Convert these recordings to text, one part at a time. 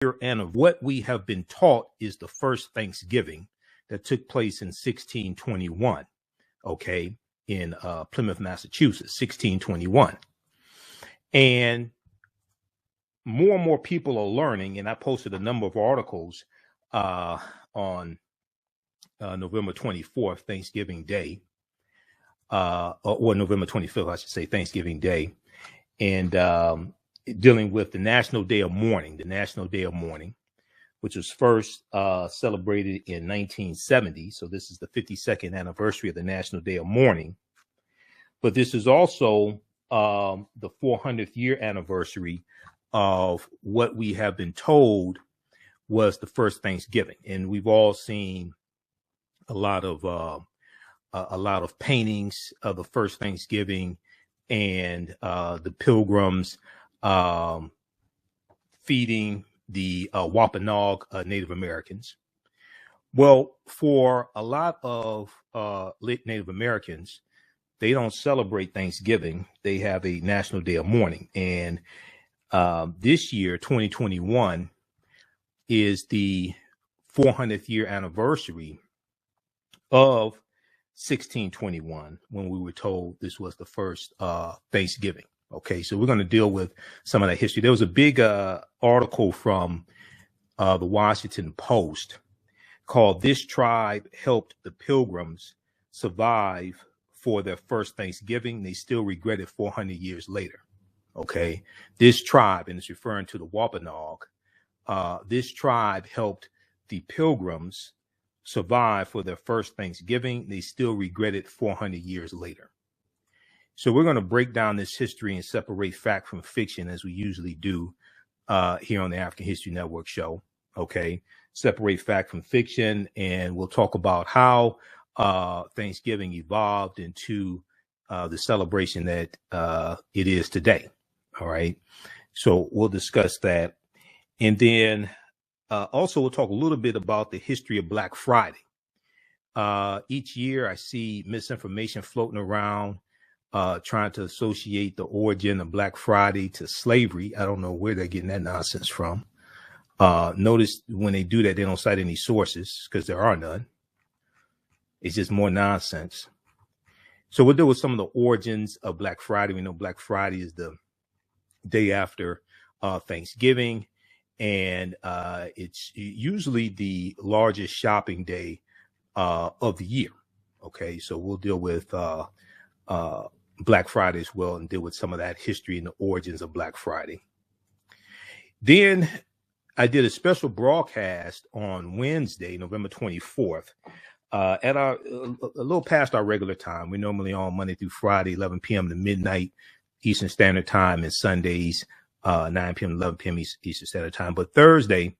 And what we have been taught is the first Thanksgiving that took place in 1621, okay, in Plymouth, Massachusetts, 1621. And more people are learning, and I posted a number of articles on November 24th, Thanksgiving Day, or November 25th, I should say, Thanksgiving Day, and dealing with the National Day of Mourning, which was first celebrated in 1970. So this is the 52nd anniversary of the National Day of Mourning. But this is also the 400th year anniversary of what we have been told was the first Thanksgiving. And we've all seen a lot of paintings of the first Thanksgiving and the Pilgrims feeding the Wampanoag Native Americans. Well, for a lot of Native Americans, they don't celebrate Thanksgiving. They have a National Day of Mourning. And this year, 2021, is the 400th year anniversary of 1621, when we were told this was the first Thanksgiving. Okay, so we're going to deal with some of that history. There was a big article from the Washington Post called "This Tribe Helped the Pilgrims Survive for Their First Thanksgiving. They Still Regret It 400 Years Later." Okay, this tribe, and it's referring to the Wampanoag, this tribe helped the Pilgrims survive for their first Thanksgiving. They still regret it 400 years later. So we're going to break down this history and separate fact from fiction, as we usually do here on the African History Network show. Okay, separate fact from fiction, and we'll talk about how Thanksgiving evolved into the celebration that it is today. All right, so we'll discuss that, and then also we'll talk a little bit about the history of Black Friday. Each year I see misinformation floating around trying to associate the origin of Black Friday to slavery. I don't know where they're getting that nonsense from. Notice when they do that, they don't cite any sources, because there are none. It's just more nonsense. So we'll deal with some of the origins of Black Friday. We know Black Friday is the day after Thanksgiving, and it's usually the largest shopping day of the year. Okay, so we'll deal with Black Friday as well, and deal with some of that history and the origins of Black Friday. Then I did a special broadcast on Wednesday, November 24th, at a little past our regular time. We're normally on Monday through Friday, 11 p.m. to midnight Eastern Standard Time, and Sundays 9 p.m. to 11 p.m. Eastern Standard Time. But Wednesday,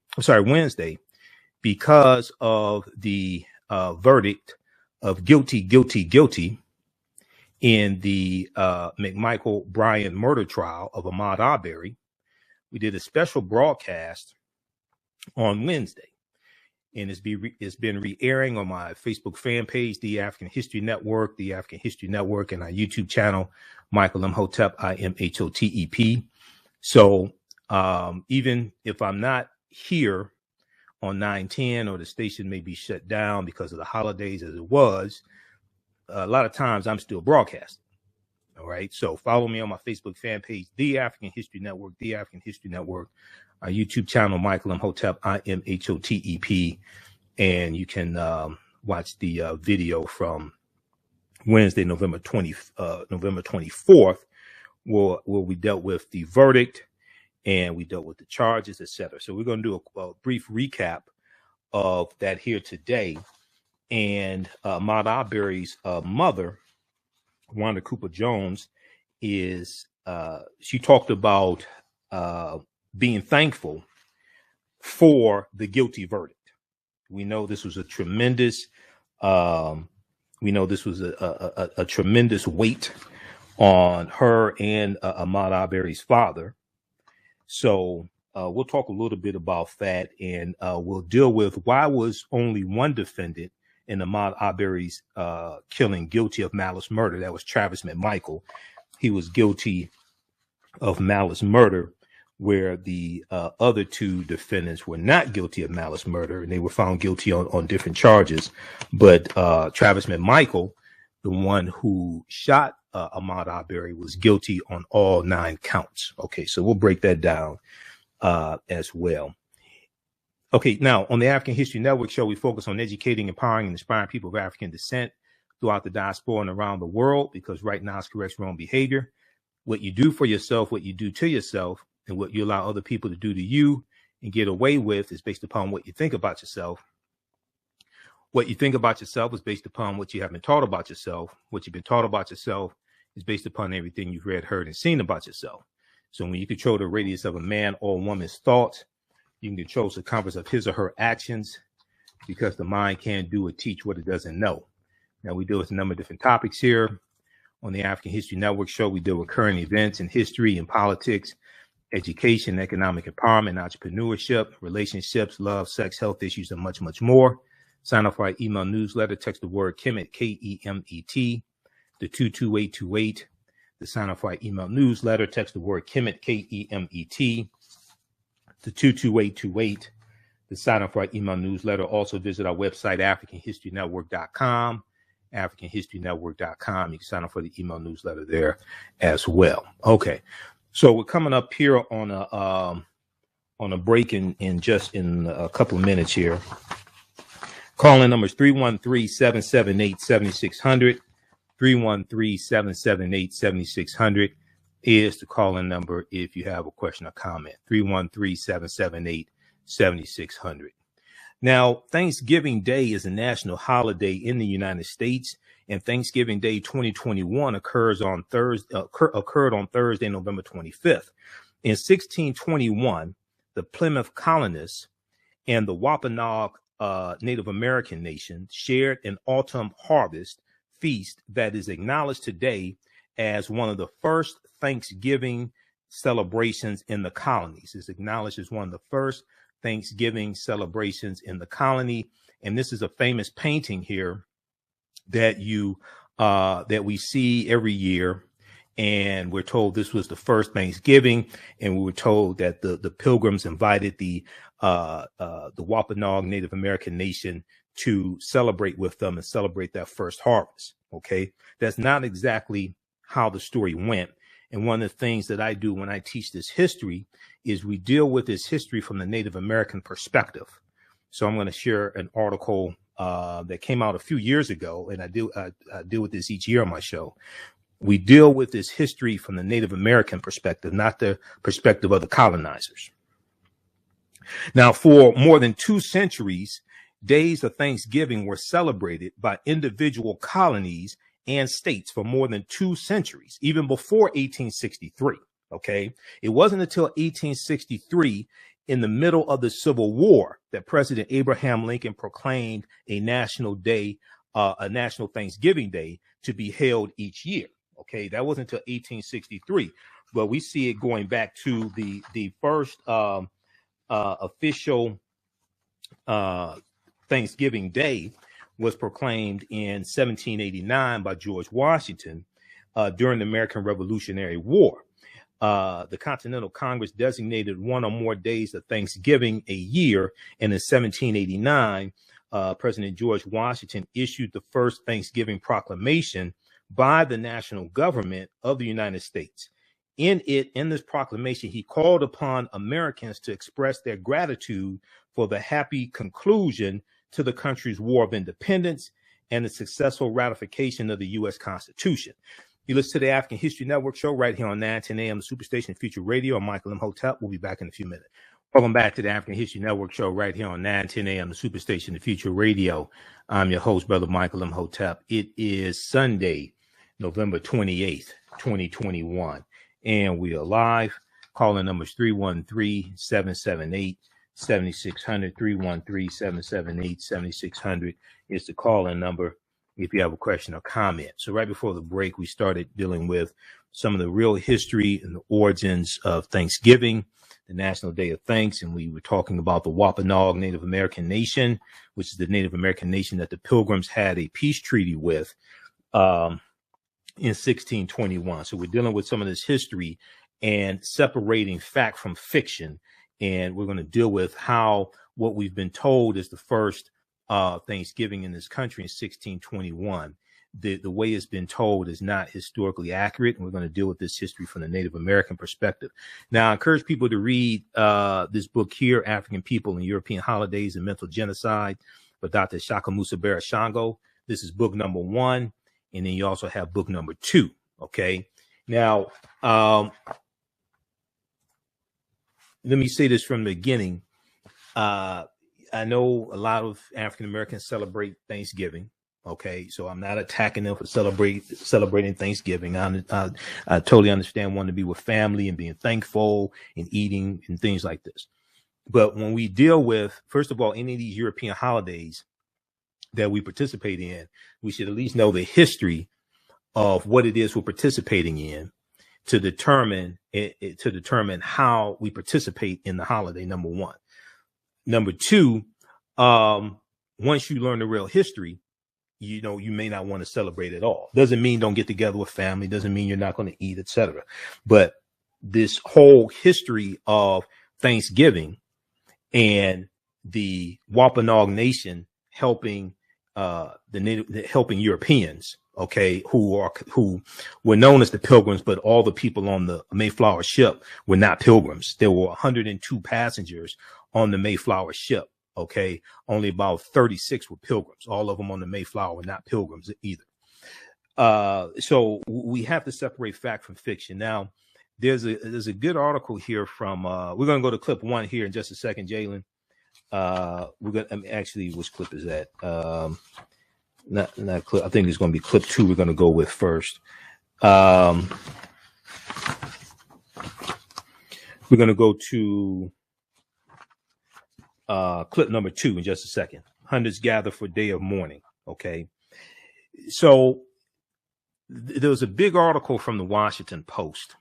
because of the verdict of guilty in the McMichael Bryan murder trial of Ahmaud Arbery, we did a special broadcast on Wednesday. And it's been re-airing on my Facebook fan page, The African History Network, and our YouTube channel, Michael Imhotep, Imhotep. So even if I'm not here on 9/10, or the station may be shut down because of the holidays, as it was, a lot of times I'm still broadcasting. All right. So follow me on my Facebook fan page, The African History Network, our YouTube channel, Michael Imhotep, Imhotep, and you can watch the video from Wednesday, November 24th, where we dealt with the verdict and we dealt with the charges, etc. So we're going to do a brief recap of that here today. And Ahmaud Arbery's mother, Wanda Cooper Jones, she talked about being thankful for the guilty verdict. We know this was a tremendous, a tremendous weight on her and Ahmaud Arbery's father. So we'll talk a little bit about that, and we'll deal with why was only one defendant in Ahmaud Arbery's killing guilty of malice murder. That was Travis McMichael. He was guilty of malice murder, where the other two defendants were not guilty of malice murder, and they were found guilty on different charges. But Travis McMichael, the one who shot Ahmaud Arbery, was guilty on all 9 counts. Okay, so we'll break that down as well. Okay, now on the African History Network show, we focus on educating, empowering, and inspiring people of African descent throughout the diaspora and around the world, because right now it's corrects wrong behavior. What you do for yourself, what you do to yourself, and what you allow other people to do to you and get away with is based upon what you think about yourself. What you think about yourself is based upon what you have been taught about yourself. What you've been taught about yourself is based upon everything you've read, heard, and seen about yourself. So when you control the radius of a man or woman's thoughts, you can control the circumference of his or her actions, because the mind can't do or teach what it doesn't know. Now, we deal with a number of different topics here on the African History Network show. We deal with current events in history and politics, education, economic empowerment, entrepreneurship, relationships, love, sex, health issues, and much, much more. Sign up for our email newsletter. Text the word Kemet, K-E-M-E-T, to 22828. To sign up for our email newsletter, text the word Kemet, K-E-M-E-T, to 22828. To sign up for our email newsletter, also visit our website, AfricanHistoryNetwork.com, AfricanHistoryNetwork.com. You can sign up for the email newsletter there as well. Okay, so we're coming up here on a break in just a couple of minutes here. Calling numbers 313-778-7600. 313-778-7600 is the calling number if you have a question or comment. 313-778-7600. Now, Thanksgiving Day is a national holiday in the United States, and Thanksgiving Day 2021 occurred on Thursday, November 25th. In 1621, the Plymouth colonists and the Wampanoag Native American nation shared an autumn harvest feast that is acknowledged today as one of the first Thanksgiving celebrations in the colonies. It's acknowledged as one of the first Thanksgiving celebrations in the colony. And this is a famous painting here that we see every year. And we're told this was the first Thanksgiving, and we were told that the Pilgrims invited the Wampanoag Native American nation to celebrate with them and celebrate that first harvest. Okay, that's not exactly how the story went. And one of the things that I do when I teach this history is we deal with this history from the Native American perspective. So I'm going to share an article that came out a few years ago, and I deal with this each year on my show. We deal with this history from the Native American perspective, not the perspective of the colonizers. Now, for more than 2 centuries, days of Thanksgiving were celebrated by individual colonies and states for more than 2 centuries, even before 1863. Okay, it wasn't until 1863, in the middle of the Civil War, that President Abraham Lincoln proclaimed a national day, a National Thanksgiving Day, to be held each year. Okay, that wasn't until 1863, but we see it going back to the first official Thanksgiving Day was proclaimed in 1789 by George Washington during the American Revolutionary War. The Continental Congress designated one or more days of Thanksgiving a year, and in 1789, President George Washington issued the first Thanksgiving proclamation by the national government of the United States. In this proclamation, he called upon Americans to express their gratitude for the happy conclusion to the country's War of Independence and the successful ratification of the U.S. Constitution. You listen to the African History Network show right here on 910 AM, the Superstation Future Radio. I'm Michael Imhotep. We'll be back in a few minutes. Welcome back to the African History Network show right here on 910 AM, the Superstation, the Future Radio. I'm your host, Brother Michael Imhotep. It is Sunday, November 28th, 2021, and we are live. Calling numbers 313-778-7600, 313-778-7600 is the call-in number if you have a question or comment. So right before the break, we started dealing with some of the real history and the origins of Thanksgiving, the National Day of Thanks, and we were talking about the Wampanoag Native American Nation, which is the Native American nation that the Pilgrims had a peace treaty with in 1621. So we're dealing with some of this history and separating fact from fiction. And we're going to deal with how what we've been told is the first Thanksgiving in this country in 1621. The way it's been told is not historically accurate. And we're going to deal with this history from the Native American perspective. Now, I encourage people to read this book here, African People and European Holidays and Mental Genocide, by Dr. Shakamusa Barashango. This is book number 1. And then you also have book number 2. Okay. Now, let me say this from the beginning. I know a lot of African Americans celebrate Thanksgiving. Okay, so I'm not attacking them for celebrating Thanksgiving. I totally understand wanting to be with family and being thankful and eating and things like this. But when we deal with, first of all, any of these European holidays that we participate in, we should at least know the history of what it is we're participating in to determine how we participate in the holiday. Number 1. Number 2, once you learn the real history, you know, you may not want to celebrate at all. Doesn't mean don't get together with family. Doesn't mean you're not going to eat, etc. But this whole history of Thanksgiving and the Wampanoag Nation helping helping Europeans, okay, who were known as the Pilgrims, but all the people on the Mayflower ship were not Pilgrims. There were 102 passengers on the Mayflower ship. Okay, only about 36 were Pilgrims. All of them on the Mayflower were not Pilgrims either. So we have to separate fact from fiction. Now, there's a good article here from. We're going to go to clip 1 here in just a second, Jalen. We're going to actually, which clip is that? Not clip. I think it's going to be clip 2. We're going to go with first. We're going to go to clip number 2 in just a second. Hundreds gather for Day of Mourning. Okay. So there was a big article from the Washington Post.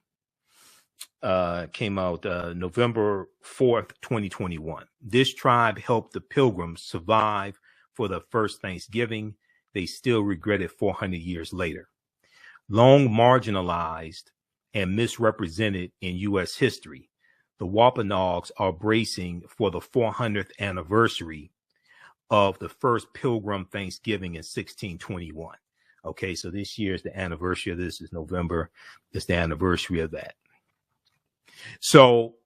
Came out November 4th, 2021. This tribe helped the Pilgrims survive for the first Thanksgiving. They still regret it 400 years later. Long marginalized and misrepresented in U.S. history, the Wampanoags are bracing for the 400th anniversary of the first Pilgrim Thanksgiving in 1621. Okay, so this year is the anniversary of this. Is November. It's the anniversary of that. So,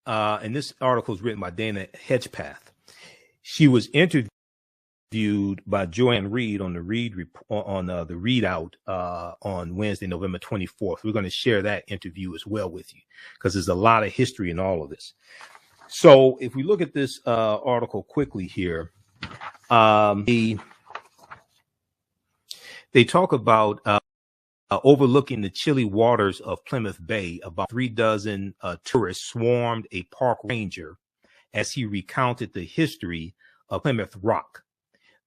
and this article is written by Dana Hedgepath. She was interviewed by Joanne Reed on the the Readout on Wednesday, November 24th. We're going to share that interview as well with you because there's a lot of history in all of this. So, if we look at this article quickly here, they talk about overlooking the chilly waters of Plymouth Bay. About 36 tourists swarmed a park ranger as he recounted the history of Plymouth Rock,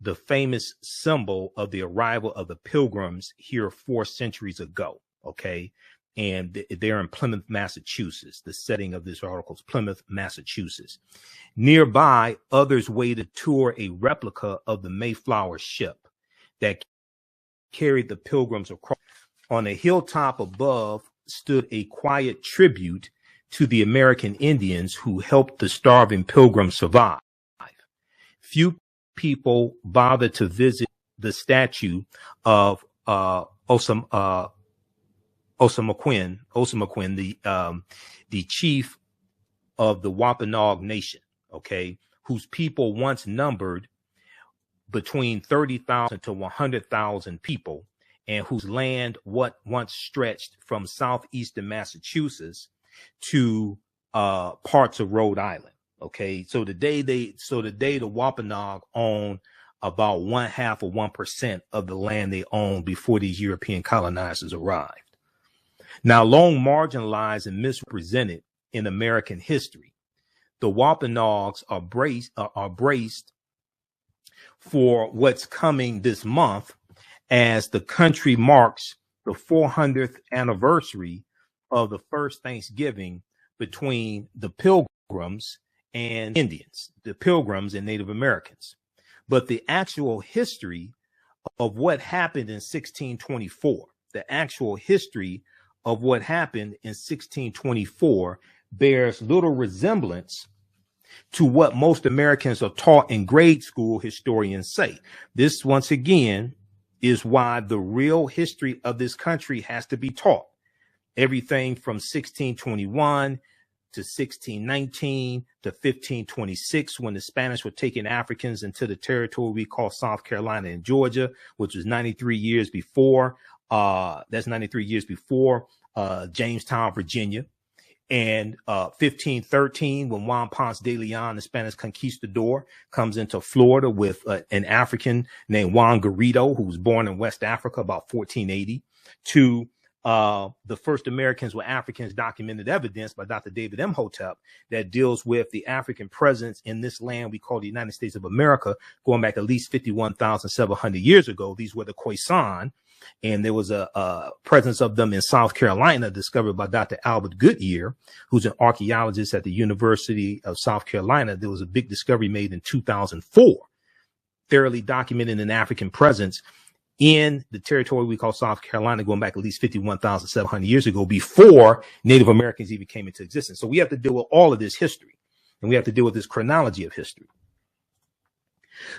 the famous symbol of the arrival of the Pilgrims here 4 centuries ago. Okay. And they're in Plymouth, Massachusetts. The setting of this article is Plymouth, Massachusetts. Nearby, others waited to tour a replica of the Mayflower ship that carried the Pilgrims across. On a hilltop above stood a quiet tribute to the American Indians who helped the starving Pilgrims survive. Few people bothered to visit the statue of Osamoquin, the chief of the Wampanoag Nation, okay, whose people once numbered between 30,000 to 100,000 people, and whose land once stretched from southeastern Massachusetts to parts of Rhode Island. Okay, so today the Wampanoag own about 1/2 of 1% of the land they owned before these European colonizers arrived. Now, long marginalized and misrepresented in American history, the Wampanoags are braced for what's coming this month, as the country marks the 400th anniversary of the first Thanksgiving between the Pilgrims and Indians, the Pilgrims and Native Americans. But the actual history of what happened in 1624, the actual history of what happened in 1624 bears little resemblance to what most Americans are taught in grade school, historians say. This, once again, is why the real history of this country has to be taught. Everything from 1621 to 1619 to 1526, when the Spanish were taking Africans into the territory we call South Carolina and Georgia, which was 93 years before. That's 93 years before Jamestown, Virginia. And 1513, when Juan Ponce de Leon, the Spanish conquistador, comes into Florida with an African named Juan Garrido, who was born in West Africa about 1480, to the first Americans with Africans documented evidence by Dr. David Imhotep that deals with the African presence in this land we call the United States of America, going back at least 51,700 years ago. These were the Khoisan, and there was a presence of them in South Carolina discovered by Dr. Albert Goodyear, who's an archaeologist at the University of South Carolina. There was a big discovery made in 2004, thoroughly documenting an African presence in the territory we call South Carolina, going back at least 51,700 years ago, before Native Americans even came into existence. So we have to deal with all of this history, and we have to deal with this chronology of history.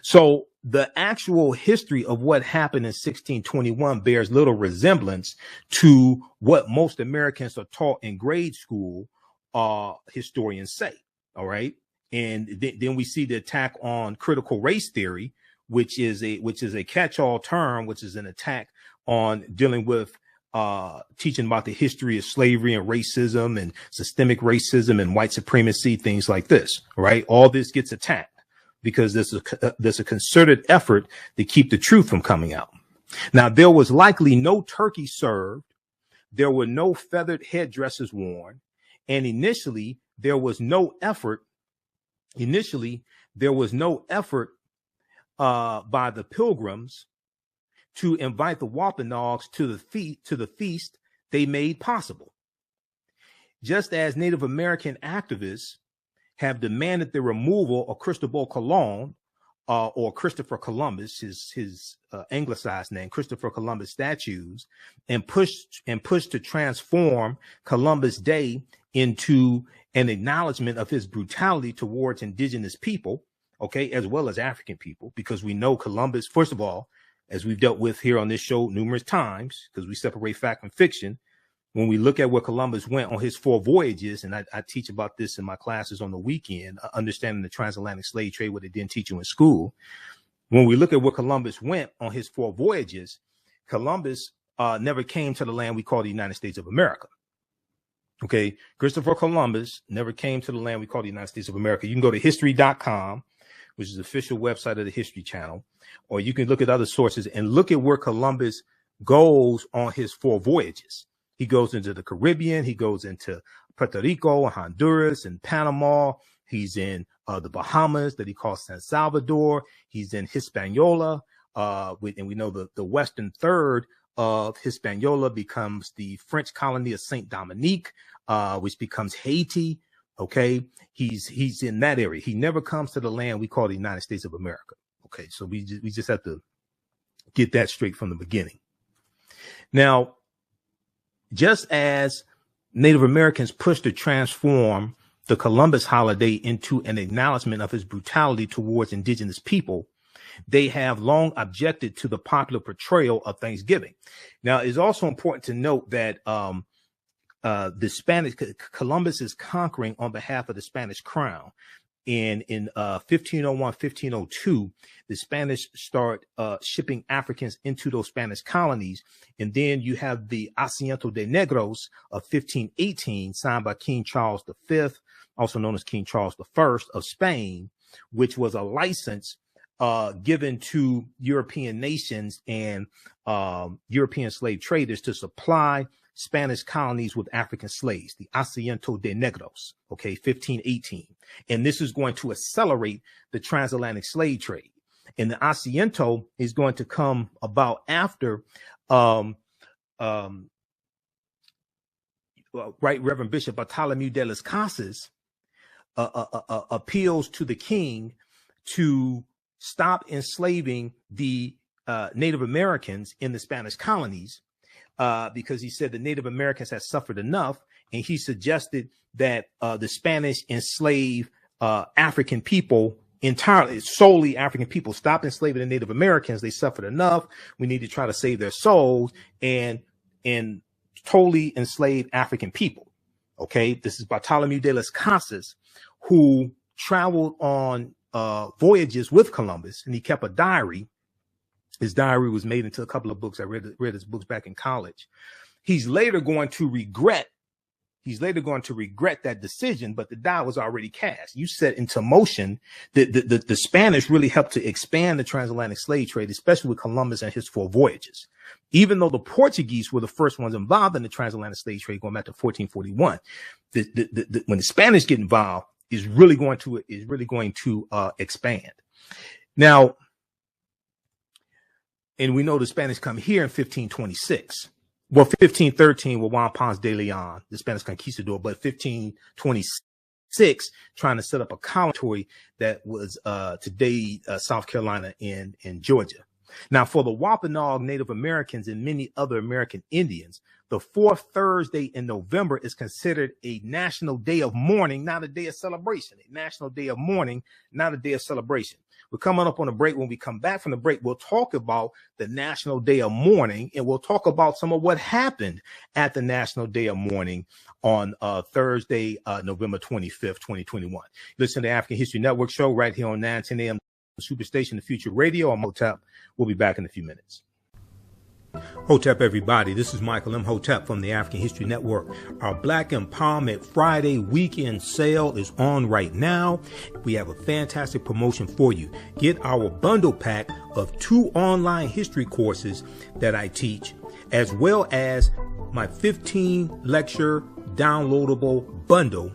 So the actual history of what happened in 1621 bears little resemblance to what most Americans are taught in grade school, historians say. All right. And then we see the attack on critical race theory, which is a catch-all term, which is an attack on dealing with teaching about the history of slavery and racism and systemic racism and white supremacy, things like this. Right. All this gets attacked because there's a concerted effort to keep the truth from coming out. Now, there was likely no turkey served. There were no feathered headdresses worn. And initially, there was no effort by the Pilgrims to invite the Wampanoags to the feast they made possible. Just as Native American activists have demanded the removal of Cristobal Colon, or Christopher Columbus, his anglicized name, Christopher Columbus statues, and pushed to transform Columbus Day into an acknowledgement of his brutality towards indigenous people, okay, as well as African people, because we know Columbus, first of all, as we've dealt with here on this show numerous times, because we separate fact from fiction, when we look at where Columbus went on his 4 voyages, and I teach about this in my classes on the weekend, understanding the transatlantic slave trade, what they didn't teach you in school. When we look at where Columbus went on his 4 voyages, Columbus never came to the land we call the United States of America. Okay, Christopher Columbus never came to the land we call the United States of America. You can go to history.com, which is the official website of the History Channel, or you can look at other sources and look at where Columbus goes on his 4 voyages. He goes into the Caribbean. He goes into Puerto Rico and Honduras and Panama. He's in the Bahamas that he calls San Salvador. He's in Hispaniola. And we know the western third of Hispaniola becomes the French colony of Saint Dominique, which becomes Haiti. Okay, he's in that area. He never comes to the land we call the United States of America. Okay, so we just have to get that straight from the beginning. Now, just as Native Americans pushed to transform the Columbus holiday into an acknowledgement of his brutality towards indigenous people, they have long objected to the popular portrayal of Thanksgiving. Now, it's also important to note that the Spanish, Columbus is conquering on behalf of the Spanish crown. And in 1501, 1502, the Spanish start shipping Africans into those Spanish colonies. And then you have the Asiento de Negros of 1518, signed by King Charles V, also known as King Charles I of Spain, which was a license given to European nations and European slave traders to supply Spanish colonies with African slaves, the Asiento de Negros, okay, 1518. And this is going to accelerate the transatlantic slave trade. And the Asiento is going to come about after Right Reverend Bishop Bartholomew de las Casas appeals to the king to stop enslaving the Native Americans in the Spanish colonies because he said the Native Americans had suffered enough, and he suggested that the Spanish enslave African people entirely, solely African people. Stop enslaving the Native Americans. They suffered enough. We need to try to save their souls and totally enslave African people. Okay, this is Bartholomew de las Casas, who traveled on voyages with Columbus, and he kept a diary. His diary was made into a couple of books. I read his books back in college. He's later going to regret that decision, but the die was already cast. You set into motion the Spanish really helped to expand the transatlantic slave trade, especially with Columbus and his 4 voyages. Even though the Portuguese were the first ones involved in the transatlantic slave trade going back to 1441, when the Spanish get involved, is really going to expand. Now, and we know the Spanish come here in 1526. Well, 1513 with Juan Ponce de Leon, the Spanish conquistador, but 1526 trying to set up a colony that was today South Carolina and Georgia. Now, for the Wampanoag Native Americans and many other American Indians, the 4th Thursday in November is considered a National Day of Mourning, not a day of celebration. A National Day of Mourning, not a day of celebration. We're coming up on a break. When we come back from the break, we'll talk about the National Day of Mourning, and we'll talk about some of what happened at the National Day of Mourning on Thursday, November 25th, 2021. Listen to the African History Network show right here on 910 a.m. Superstation, The Future Radio. I'm Imhotep. We'll be back in a few minutes. Hotep, everybody. This is Michael Imhotep from the African History Network. Our Black Empowerment Friday weekend sale is on right now. We have a fantastic promotion for you. Get our bundle pack of 2 online history courses that I teach, as well as my 15 lecture downloadable bundle,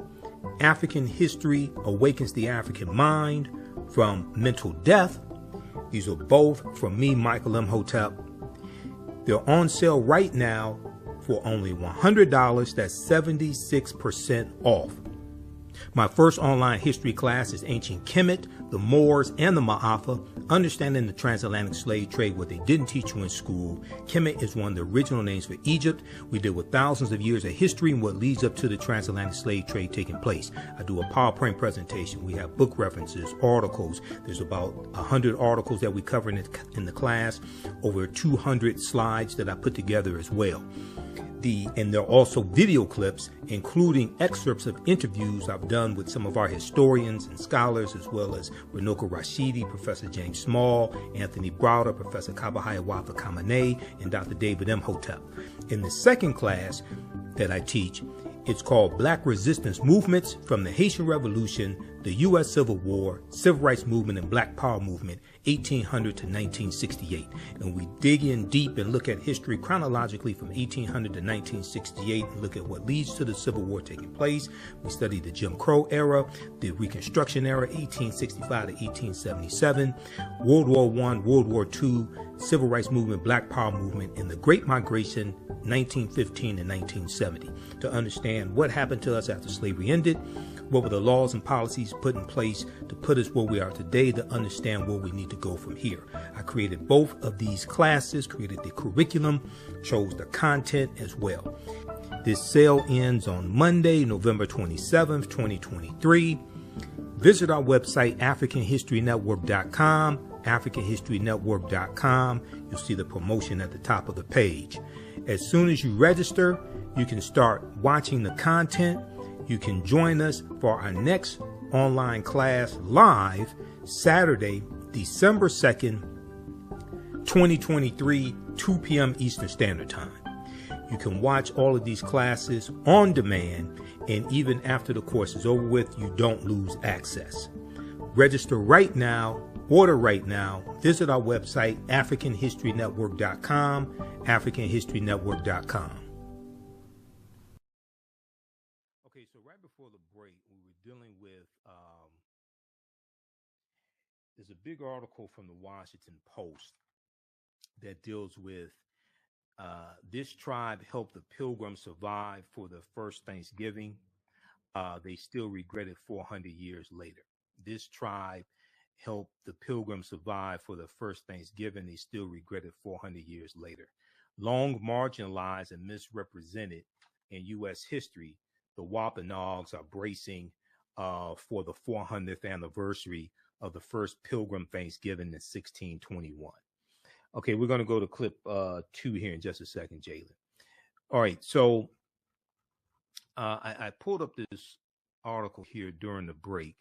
African History Awakens the African Mind from Mental Death. These are both from me, Michael Imhotep. They're on sale right now for only $100. That's 76% off. My first online history class is Ancient Kemet, the Moors, and the Maafa, Understanding the Transatlantic Slave Trade, what they didn't teach you in school. Kemet is one of the original names for Egypt. We deal with thousands of years of history and what leads up to the transatlantic slave trade taking place. I do a PowerPoint presentation. We have book references, articles. There's about 100 articles that we cover in the class, over 200 slides that I put together as well. And there are also video clips, including excerpts of interviews I've done with some of our historians and scholars, as well as Runoko Rashidi, Professor James Small, Anthony Browder, Professor Kabahayawafa Kamene, and Dr. David Imhotep. In the second class that I teach, it's called Black Resistance Movements from the Haitian Revolution, the U.S. Civil War, Civil Rights Movement, and Black Power Movement, 1800 to 1968. And we dig in deep and look at history chronologically from 1800 to 1968 and look at what leads to the Civil War taking place. We study the Jim Crow era, the Reconstruction era, 1865 to 1877, World War I, World War II, Civil Rights Movement, Black Power Movement, and the Great Migration, 1915 and 1970, to understand what happened to us after slavery ended, what were the laws and policies put in place to put us where we are today, to understand where we need to go from here. I created both of these classes, created the curriculum, chose the content as well. This sale ends on Monday, November 27th, 2023. Visit our website, AfricanHistoryNetwork.com, AfricanHistoryNetwork.com. You'll see the promotion at the top of the page. As soon as you register, you can start watching the content. You can join us for our next online class live Saturday, December 2nd, 2023, 2 p.m. Eastern Standard Time. You can watch all of these classes on demand, and even after the course is over with, you don't lose access. Register right now, order right now. Visit our website, AfricanHistoryNetwork.com, AfricanHistoryNetwork.com. Okay, so right before the break, we were dealing with, there's a big article from the Washington Post that deals with this tribe helped the Pilgrims survive for the first Thanksgiving. They still regret it 400 years later. This tribe helped the Pilgrims survive for the first Thanksgiving. They still regret it 400 years later. long marginalized and misrepresented in U.S. history, the Wampanoags are bracing for the 400th anniversary of the first Pilgrim Thanksgiving in 1621. Okay, we're going to go to clip 2 here in just a second, Jalen. All right, so I pulled up this article here during the break.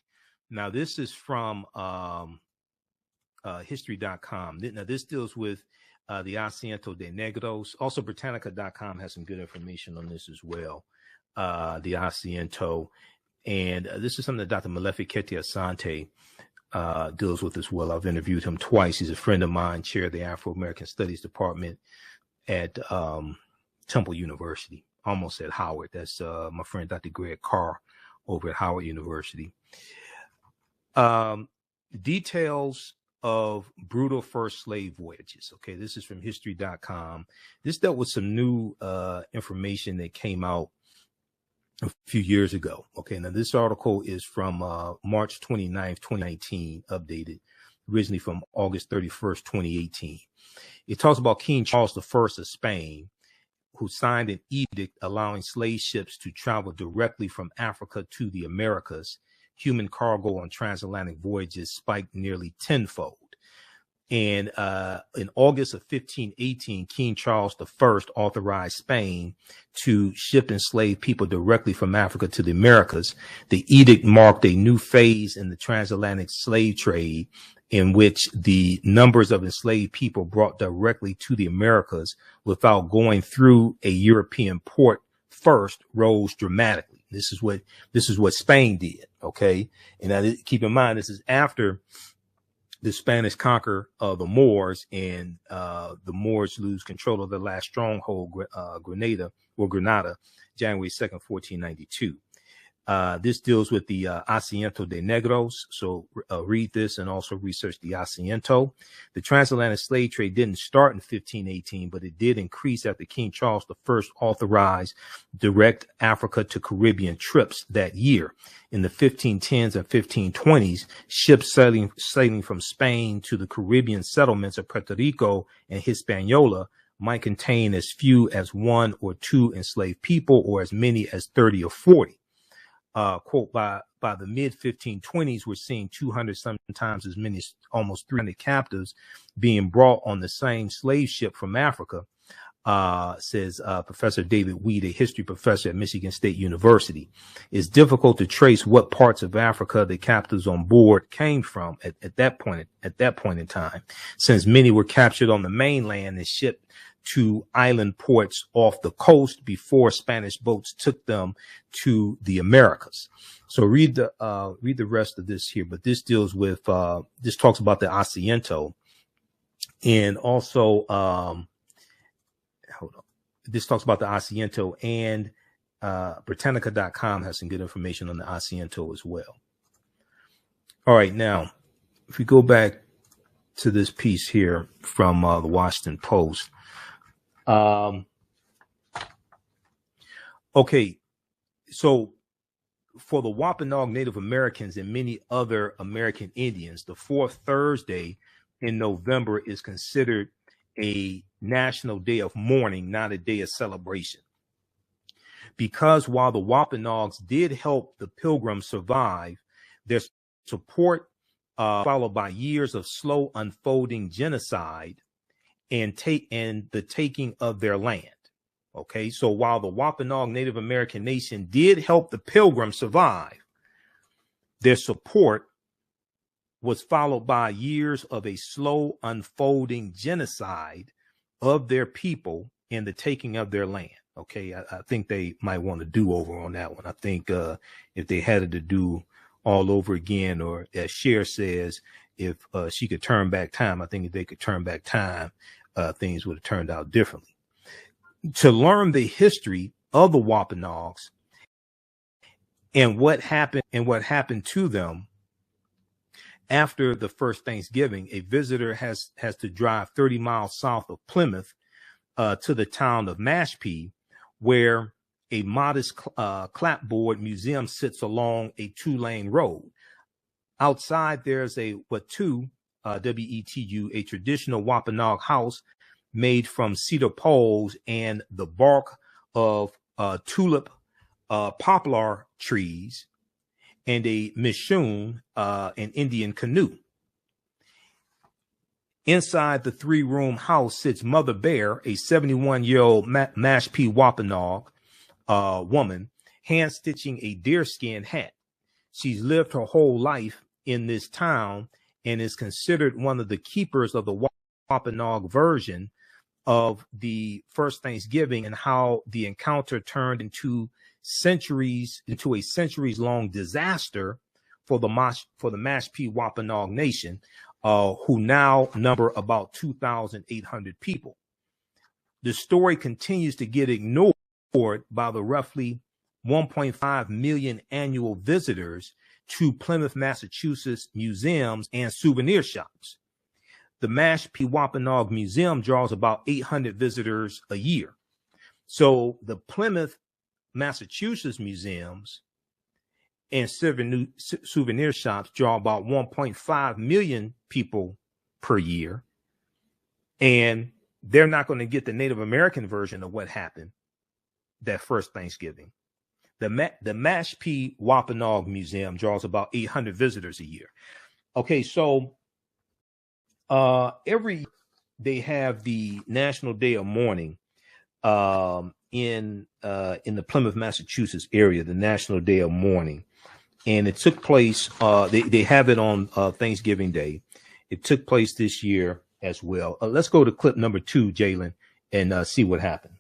Now, this is from history.com. Now, this deals with the Asiento de Negros. Also, Britannica.com has some good information on this as well. The Asiento. And this is something that Dr. Malefikete Asante deals with as well. I've interviewed him twice. He's a friend of mine, chair of the Afro-American Studies Department at Temple University. Almost said Howard. That's my friend, Dr. Greg Carr, over at Howard University. Details of brutal first slave voyages. Okay, this is from history.com. This dealt with some new information that came out a few years ago. Okay, now this article is from March 29th, 2019, updated, originally from August 31st, 2018. It talks about King Charles I of Spain, who signed an edict allowing slave ships to travel directly from Africa to the Americas. Human cargo on transatlantic voyages spiked nearly tenfold. And in August of 1518, King Charles I authorized Spain to ship enslaved people directly from Africa to the Americas. The edict marked a new phase in the transatlantic slave trade, in which the numbers of enslaved people brought directly to the Americas without going through a European port first rose dramatically. This is what Spain did. Okay. And now keep in mind, this is after the Spanish conquer the Moors, and the Moors lose control of their last stronghold, Granada, January 2nd, 1492. This deals with the Asiento de Negros. So read this and also research the Asiento. The transatlantic slave trade didn't start in 1518, but it did increase after King Charles I authorized direct Africa to Caribbean trips that year. In the 1510s and 1520s, ships sailing from Spain to the Caribbean settlements of Puerto Rico and Hispaniola might contain as few as 1 or 2 enslaved people, or as many as 30 or 40. Quote, by the mid 1520s, we're seeing 200, sometimes as many as almost 300 captives being brought on the same slave ship from Africa, says Professor David Weed, a history professor at Michigan State University. It's difficult to trace what parts of Africa the captives on board came from at that point in time, since many were captured on the mainland and shipped to island ports off the coast before Spanish boats took them to the Americas. So read the rest of this here, but this deals with this talks about the Asiento, and also this talks about the Asiento, and Britannica.com has some good information on the Asiento as well. All right, now if we go back to this piece here from the Washington Post. Okay, so for the Wampanoag Native Americans and many other American Indians, the fourth Thursday in November is considered a National Day of Mourning, not a day of celebration. Because while the Wampanoags did help the Pilgrims survive, their support followed by years of slow unfolding genocide and the taking of their land. Okay, so while the Wampanoag Native American nation did help the Pilgrims survive, their support was followed by years of a slow unfolding genocide of their people and the taking of their land. Okay, I think they might want to do over on that one. I think if they had it to do all over again, or as Cher says, if she could turn back time, I think if they could turn back time, things would have turned out differently. To learn the history of the Wampanoags and what happened to them after the first Thanksgiving, a visitor has to drive 30 miles south of Plymouth to the town of Mashpee, where a modest clapboard museum sits along a 2-lane road. Outside, there's a Wetu, W-E-T-U, a traditional Wampanoag house made from cedar poles and the bark of tulip poplar trees, and a mishoon, an Indian canoe. Inside the 3-room house sits Mother Bear, a 71-year-old Mashpee Wampanoag woman, hand-stitching a deerskin hat. She's lived her whole life in this town and is considered one of the keepers of the Wampanoag version of the first Thanksgiving, and how the encounter turned into a centuries-long disaster for the Mashpee Wampanoag Nation, who now number about 2,800 people. The story continues to get ignored by the roughly 1.5 million annual visitors to Plymouth, Massachusetts museums and souvenir shops. The Mashpee Wampanoag Museum draws about 800 visitors a year. So the Plymouth, Massachusetts museums and souvenir shops draw about 1.5 million people per year. And they're not going to get the Native American version of what happened that first Thanksgiving. The Mashpee Wampanoag Museum draws about 800 visitors a year. Okay, so every year they have the National Day of Mourning in the Plymouth, Massachusetts area, the National Day of Mourning. And it took place, they have it on Thanksgiving Day. It took place this year as well. Let's go to clip number 2, Jalen, and see what happened.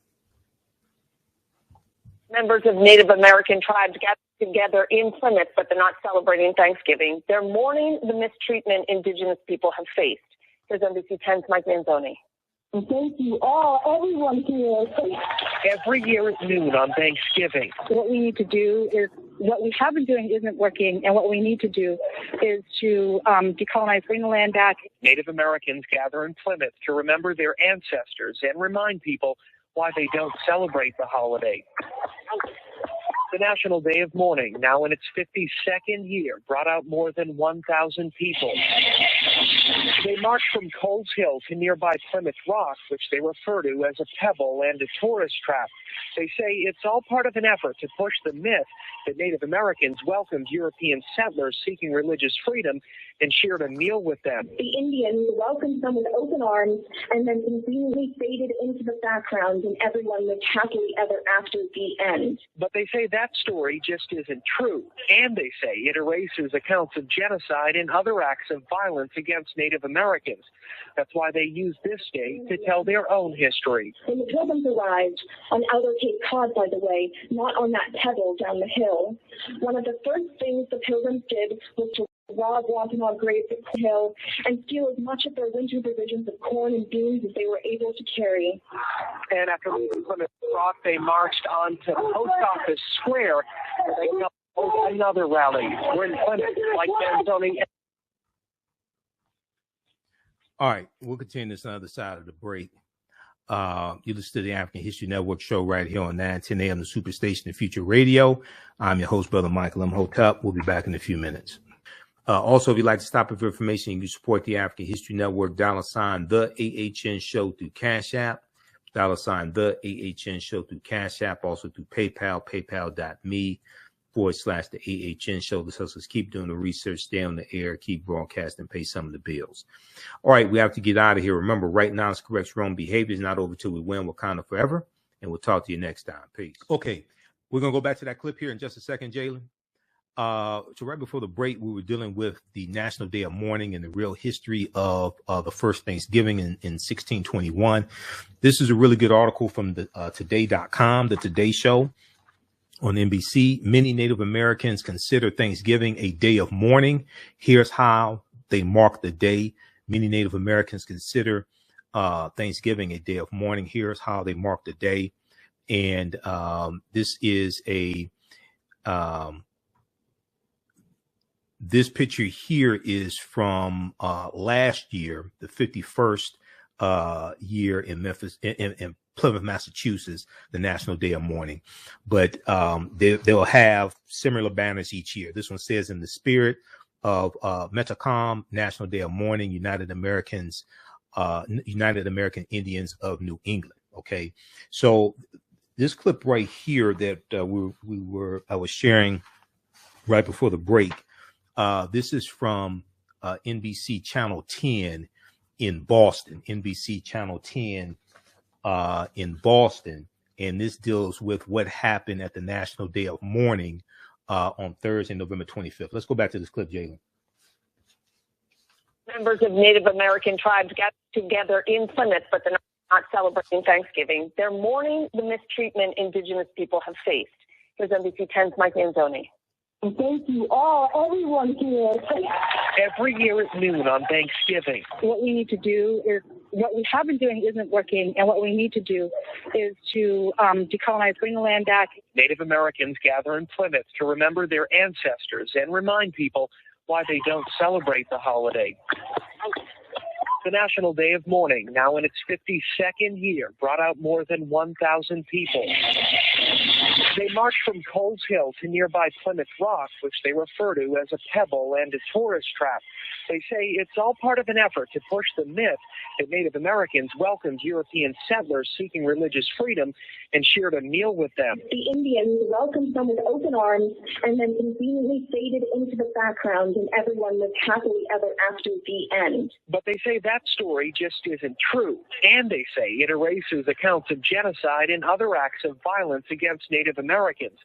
Members of Native American tribes gathered together in Plymouth, but they're not celebrating Thanksgiving. They're mourning the mistreatment Indigenous people have faced. Here's NBC 10's Mike Manzoni. Thank you all, everyone here. Every year at noon on Thanksgiving. What we need to do is, what we have been doing isn't working, and what we need to do is to decolonize, bring the land back. Native Americans gather in Plymouth to remember their ancestors and remind people why they don't celebrate the holiday. The National Day of Mourning, now in its 52nd year, brought out more than 1,000 people. They marched from Coles Hill to nearby Plymouth Rock, which they refer to as a pebble and a tourist trap. They say it's all part of an effort to push the myth that Native Americans welcomed European settlers seeking religious freedom and shared a meal with them. The Indians welcomed them with open arms and then conveniently faded into the background, and everyone lived happily ever after the end. But they say that story just isn't true. And they say it erases accounts of genocide and other acts of violence against Native Americans. That's why they use this day to tell their own history. When the Pilgrims arrived on Outer Cape Cod, by the way, not on that pebble down the hill, one of the first things the Pilgrims did was to rob Wampanoag graves at the hill and steal as much of their winter provisions of corn and beans as they were able to carry. And after leaving Plymouth Rock, they marched on to Post Office Square, where they held another rally. We're in Plymouth, like Manzoni. All right, we'll continue this on the other side of the break. You listen to the African History Network show right here on 910 AM, the Superstation of Future Radio. I'm your host, Brother Michael Imhotep. We'll be back in a few minutes. Also, if you'd like to stop with information, you can support the African History Network, $ the AHN show through Cash App, $ the AHN show through Cash App, also through PayPal, paypal.me /the AHN show. This helps us keep doing the research, stay on the air, keep broadcasting, pay some of the bills. All right, we have to get out of here. Remember, right now, it's correct wrong behavior is not over till we win Wakanda forever. And we'll talk to you next time. Peace. Okay, we're going to go back to that clip here in just a second, Jalen. So right before the break, we were dealing with the National Day of Mourning and the real history of the first Thanksgiving in 1621. This is a really good article from the today.com, the Today Show on NBC. Many Native Americans consider Thanksgiving a day of mourning. Here's how they mark the day. Many Native Americans consider Thanksgiving a day of mourning. Here's how they mark the day. And this is a this picture here is from last year, the 51st year in Memphis, in Plymouth, Massachusetts, the National Day of Mourning. But they'll have similar banners each year. This one says, in the spirit of Metacom, National Day of Mourning, United Americans United American Indians of New England. Okay, so this clip right here that I was sharing right before the break. This is from NBC Channel 10 in Boston. NBC Channel 10 in Boston, and this deals with what happened at the National Day of Mourning on Thursday, November 25th. Let's go back to this clip, Jalen. Members of Native American tribes got together in Plymouth, but they're not celebrating Thanksgiving. They're mourning the mistreatment Indigenous people have faced. Here's NBC 10's Mike Manzoni. Thank you all, everyone here. Every year at noon on Thanksgiving. What we need to do is, what we have been doing isn't working, and what we need to do is to decolonize, bring the land back. Native Americans gather in Plymouth to remember their ancestors and remind people why they don't celebrate the holiday. The National Day of Mourning, now in its 52nd year, brought out more than 1,000 people. They marched from Coles Hill to nearby Plymouth Rock, which they refer to as a pebble and a tourist trap. They say it's all part of an effort to push the myth that Native Americans welcomed European settlers seeking religious freedom and shared a meal with them. The Indians welcomed them with open arms and then conveniently faded into the background, and everyone lived happily ever after, the end. But they say that story just isn't true, and they say it erases accounts of genocide and other acts of violence against Native Americans.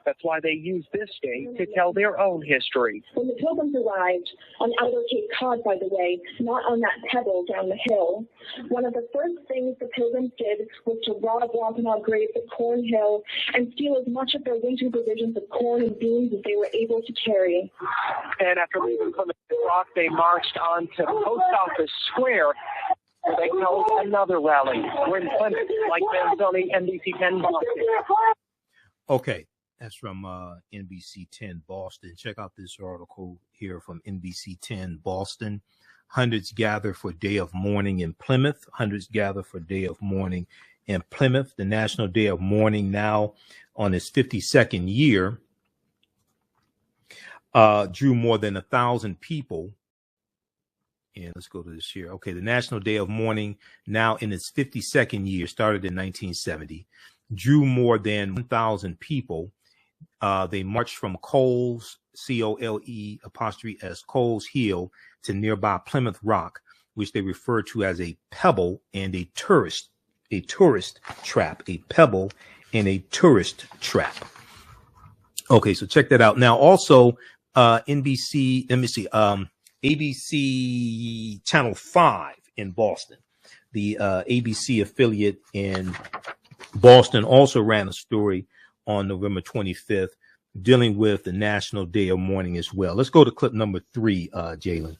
That's why they use this day to tell their own history. When the Pilgrims arrived on Outer Cape Cod, by the way, not on that pebble down the hill, one of the first things the Pilgrims did was to rob Wampanoag graves at Corn Hill and steal as much of their winter provisions of corn and beans as they were able to carry. And after leaving Plymouth Rock, they marched on to Post Office Square, where they held another rally. We're in Plymouth, like Manzoni, NBC 10 Boston. Okay. That's from NBC 10 Boston. Check out this article here from NBC 10 Boston. Hundreds gather for Day of Mourning in Plymouth. Hundreds gather for Day of Mourning in Plymouth. The National Day of Mourning, now on its 52nd year, drew more than 1,000 people. And let's go to this here. Okay, the National Day of Mourning, now in its 52nd year, started in 1970, drew more than 1,000 people. They marched from Coles, C-O-L-E', Coles Hill, to nearby Plymouth Rock, which they refer to as a pebble and a tourist trap. A pebble and a tourist trap. Okay, so check that out. Now, also, ABC Channel 5 in Boston. The ABC affiliate in Boston also ran a story on November 25th dealing with the National Day of Mourning as well. Let's go to clip number 3, Jalen.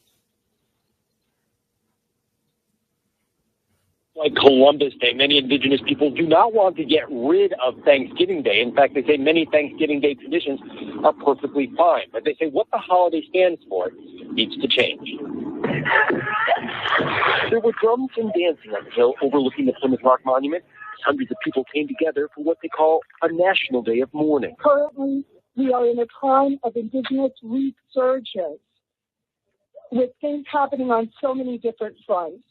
Like Columbus Day, many indigenous people do not want to get rid of Thanksgiving Day. In fact, they say many Thanksgiving Day traditions are perfectly fine. But they say what the holiday stands for needs to change. There were drums and dancing on the hill overlooking the Plymouth Rock Monument. Hundreds of people came together for what they call a National Day of Mourning. Currently, we are in a time of indigenous resurgence, with things happening on so many different fronts.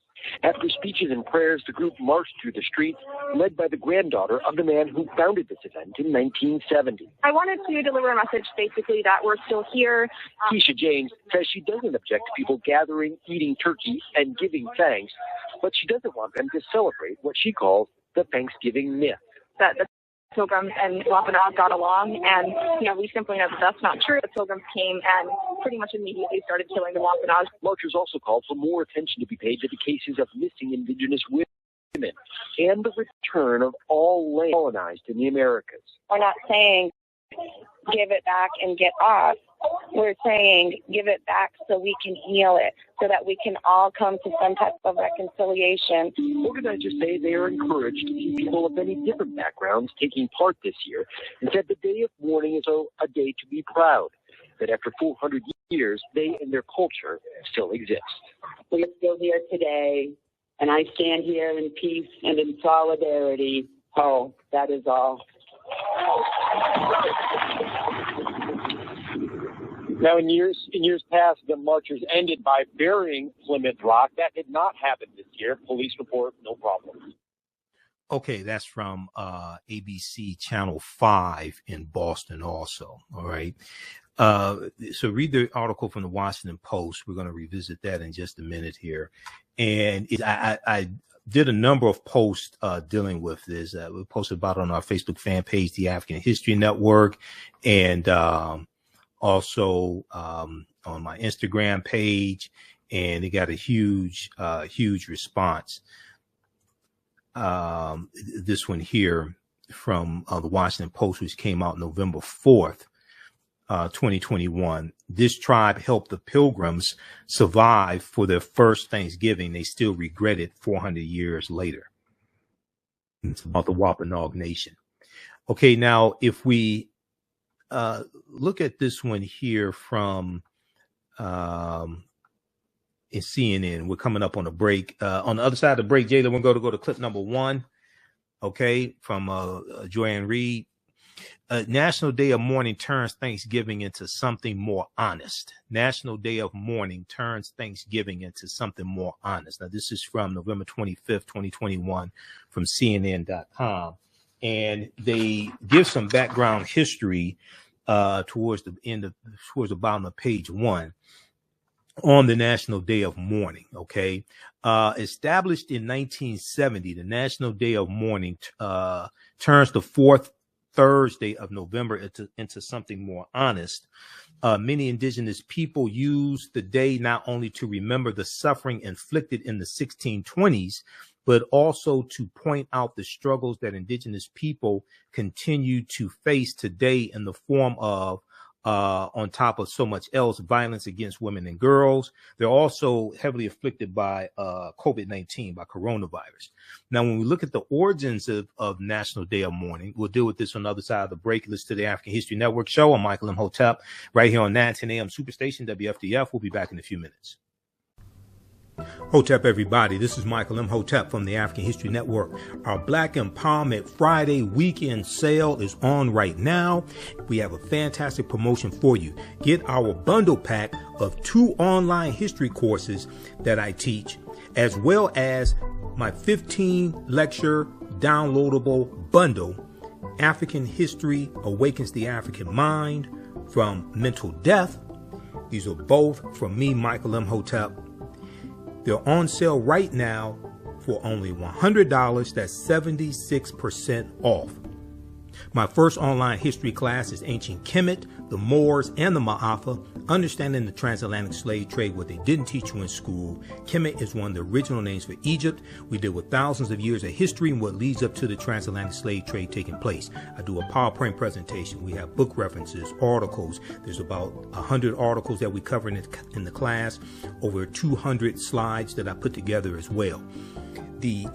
After speeches and prayers, the group marched through the streets, led by the granddaughter of the man who founded this event in 1970. I wanted to deliver a message, basically, that we're still here. Keisha James says she doesn't object to people gathering, eating turkey, and giving thanks, but she doesn't want them to celebrate what she calls the Thanksgiving myth. That the Pilgrims and Wampanoag got along, and we simply know that that's not true. The Pilgrims came and pretty much immediately started killing the Wampanoag. Marchers also called for more attention to be paid to the cases of missing indigenous women and the return of all land colonized in the Americas. We're not saying give it back and get off. We're saying give it back so we can heal it, so that we can all come to some type of reconciliation. Organizers say they are encouraged to see people of many different backgrounds taking part this year, and said the Day of Mourning is a day to be proud, that after 400 years, they and their culture still exist. We are still here today, and I stand here in peace and in solidarity. Oh, that is all. Now, in years past, the marchers ended by burying Plymouth Rock. That did not happen this year. Police report no problem. Okay, that's from ABC Channel 5 in Boston also. All right. So read the article from the Washington Post. We're going to revisit that in just a minute here. And I did a number of posts dealing with this. We posted about it on our Facebook fan page, the African History Network, and also on my Instagram page. And it got a huge response. This one here from the Washington Post, which came out November 4th, 2021. This tribe helped the Pilgrims survive for their first Thanksgiving. They still regret it 400 years later. It's about the Wampanoag Nation. Okay, now if we look at this one here from in CNN, we're coming up on a break. On the other side of the break, Jayla, we're going to go to clip number 1. Okay, from Joanne Reed. National Day of Mourning turns Thanksgiving into something more honest. National Day of Mourning turns Thanksgiving into something more honest. Now, this is from November 25th, 2021 from CNN.com. And they give some background history towards the bottom of page 1 on the National Day of Mourning. Okay. Established in 1970, the National Day of Mourning turns the fourth Thursday of November into something more honest. Many indigenous people use the day not only to remember the suffering inflicted in the 1620s, but also to point out the struggles that indigenous people continue to face today in the form of, on top of so much else, violence against women and girls. They're also heavily afflicted by COVID-19, by coronavirus. Now, when we look at the origins of National Day of Mourning, we'll deal with this on the other side of the break. Listen to the African History Network show. I'm Michael Imhotep, right here on 910 AM Superstation, WFDF. We'll be back in a few minutes. Hotep, everybody. This is Michael Imhotep from the African History Network. Our Black Empowerment Friday weekend sale is on right now. We have a fantastic promotion for you. Get our bundle pack of 2 online history courses that I teach, as well as my 15 lecture downloadable bundle, African History Awakens the African Mind from Mental Death. These are both from me, Michael Imhotep. They're on sale right now for only $100. That's 76% off. My first online history class is Ancient Kemet, the Moors, and the Maafa, Understanding the Transatlantic Slave Trade, what they didn't teach you in school. Kemet is one of the original names for Egypt. We deal with thousands of years of history and what leads up to the transatlantic slave trade taking place. I do a PowerPoint presentation. We have book references, articles. There's about 100 articles that we cover in the class, over 200 slides that I put together as well.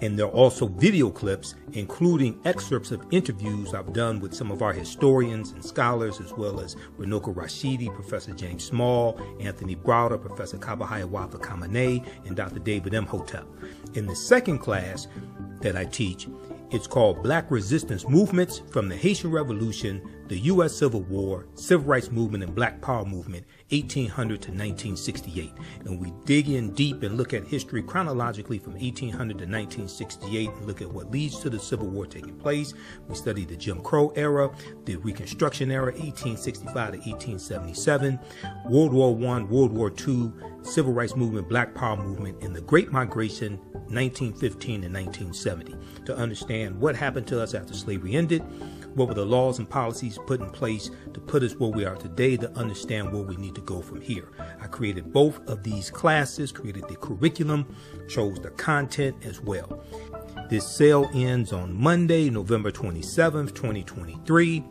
And there are also video clips, including excerpts of interviews I've done with some of our historians and scholars, as well as Runoko Rashidi, Professor James Small, Anthony Browder, Professor Kabahaya Wafa Kamene, and Dr. David Imhotep. In the second class that I teach, it's called Black Resistance Movements from the Haitian Revolution, the U.S. Civil War, Civil Rights Movement, and Black Power Movement, 1800 to 1968. And we dig in deep and look at history chronologically from 1800 to 1968 and look at what leads to the Civil War taking place. We study the Jim Crow era, the Reconstruction era, 1865 to 1877, World War I, World War II, Civil Rights Movement, Black Power Movement, and the Great Migration, 1915 to 1970, to understand what happened to us after slavery ended, what were the laws and policies put in place to put us where we are today, to understand where we need to go from here. I created both of these classes, created the curriculum, chose the content as well. This sale ends on Monday, November 27th, 2023.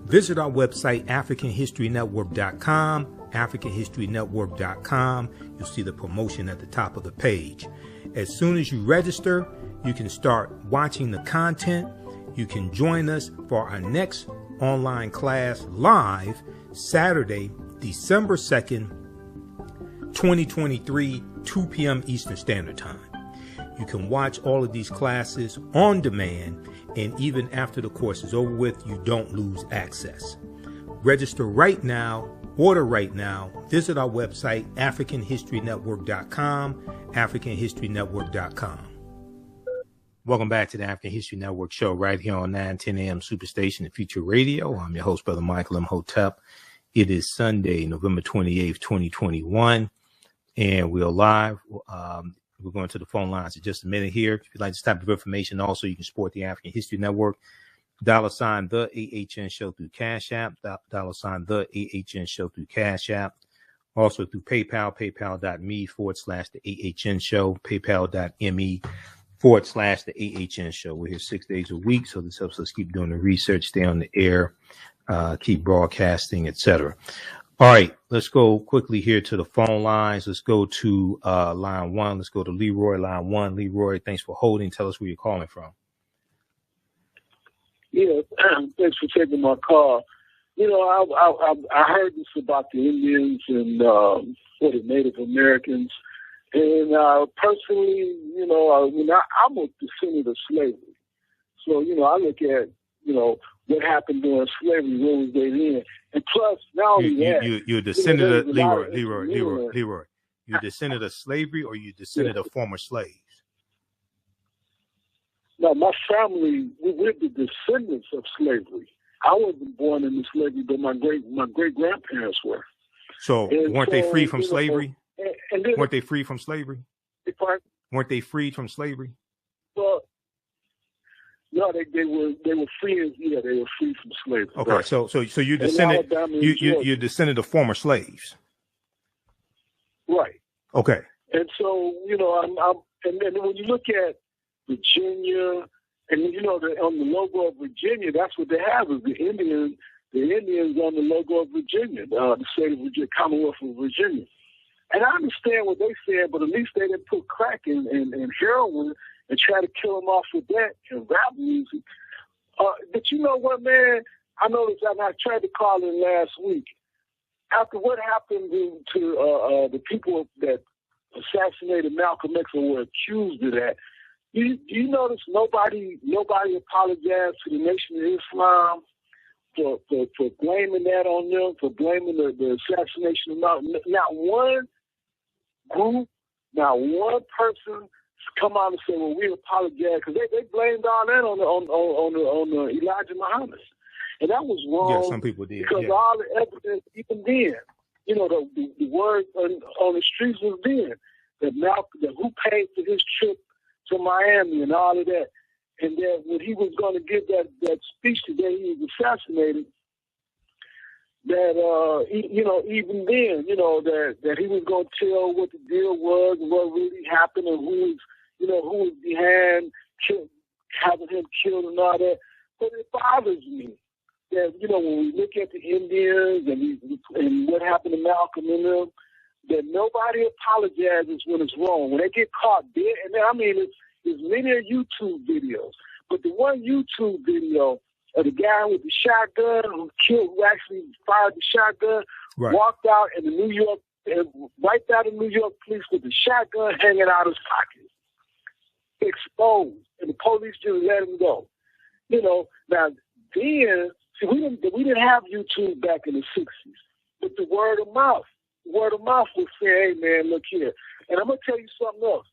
Visit our website, AfricanHistoryNetwork.com, AfricanHistoryNetwork.com. You'll see the promotion at the top of the page. As soon as you register, you can start watching the content. You can join us for our next online class live Saturday, December 2nd, 2023, 2 p.m. Eastern Standard Time. You can watch all of these classes on demand, and even after the course is over with, you don't lose access. Register right now order right now, visit our website, AfricanHistoryNetwork.com, AfricanHistoryNetwork.com. Welcome back to the African History Network show right here on 910 AM Superstation and Future Radio. I'm your host, Brother Michael Imhotep. It is Sunday, November 28th, 2021, and we are live. We're going to the phone lines in just a minute here. If you'd like this type of information, also, you can support the African History Network. $ the AHN show through Cash App, $ the AHN show through Cash App. Also through PayPal, paypal.me/the AHN show, paypal.me/the AHN show. We're here 6 days a week, so this helps us keep doing the research, stay on the air, keep broadcasting, etc. All right, let's go quickly here to the phone lines. Let's go to line one. Let's go to Leroy, line one. Leroy, thanks for holding. Tell us where you're calling from. Yeah, thanks for taking my call. You know, I heard this about the Indians and the Native Americans. And personally, you know, I'm a descendant of slavery. So, you know, I look at, you know, what happened during slavery, where was they in? And plus, not only that. You're a descendant of, Leroy. You're a descendant of slavery, or you descendant of former slaves? No, my family, we're the descendants of slavery. I wasn't born into slavery, but my great grandparents were. So weren't they free from slavery? Weren't they free from slavery? Weren't they freed from slavery? Well, no, they were free. Yeah, they were free from slavery. Okay, right. so you're descendant. You're descendant of former slaves. Right. Okay. And so, you know, and then when you look at Virginia, and you know, on the logo of Virginia, that's what they have, is the Indians on the logo of Virginia, the state of Virginia, Commonwealth of Virginia. And I understand what they said, but at least they didn't put crack and heroin and try to kill them off with that and rap music. But you know what, man? I noticed, and I tried to call in last week. After what happened to the people that assassinated Malcolm X or were accused of that, you notice nobody apologized to the Nation of Islam for blaming that on them, for blaming the assassination of Malcolm. Not one group, not one person come out and say, "Well, we apologize," because they blamed all that on Elijah Muhammad, and that was wrong. Yeah, some people did. Because all the evidence, even then, you know, the word on the streets was then that who paid for his trip to Miami and all of that, and that when he was going to give that speech the day he was assassinated, that you know, even then, you know, that he was going to tell what the deal was and what really happened and who was behind having him killed and all that. But it bothers me that, you know, when we look at the Indians and what happened to Malcolm and them, that nobody apologizes when it's wrong. When they get caught dead, and I mean, there's many YouTube videos, but the one YouTube video of the guy with the shotgun who actually fired the shotgun, right, walked out in the New York police with the shotgun hanging out his pocket, exposed, and the police just let him go. You know, now then, see, we didn't have YouTube back in the 60s, but the word of mouth would say, "Hey man, look here." And I'm gonna tell you something else.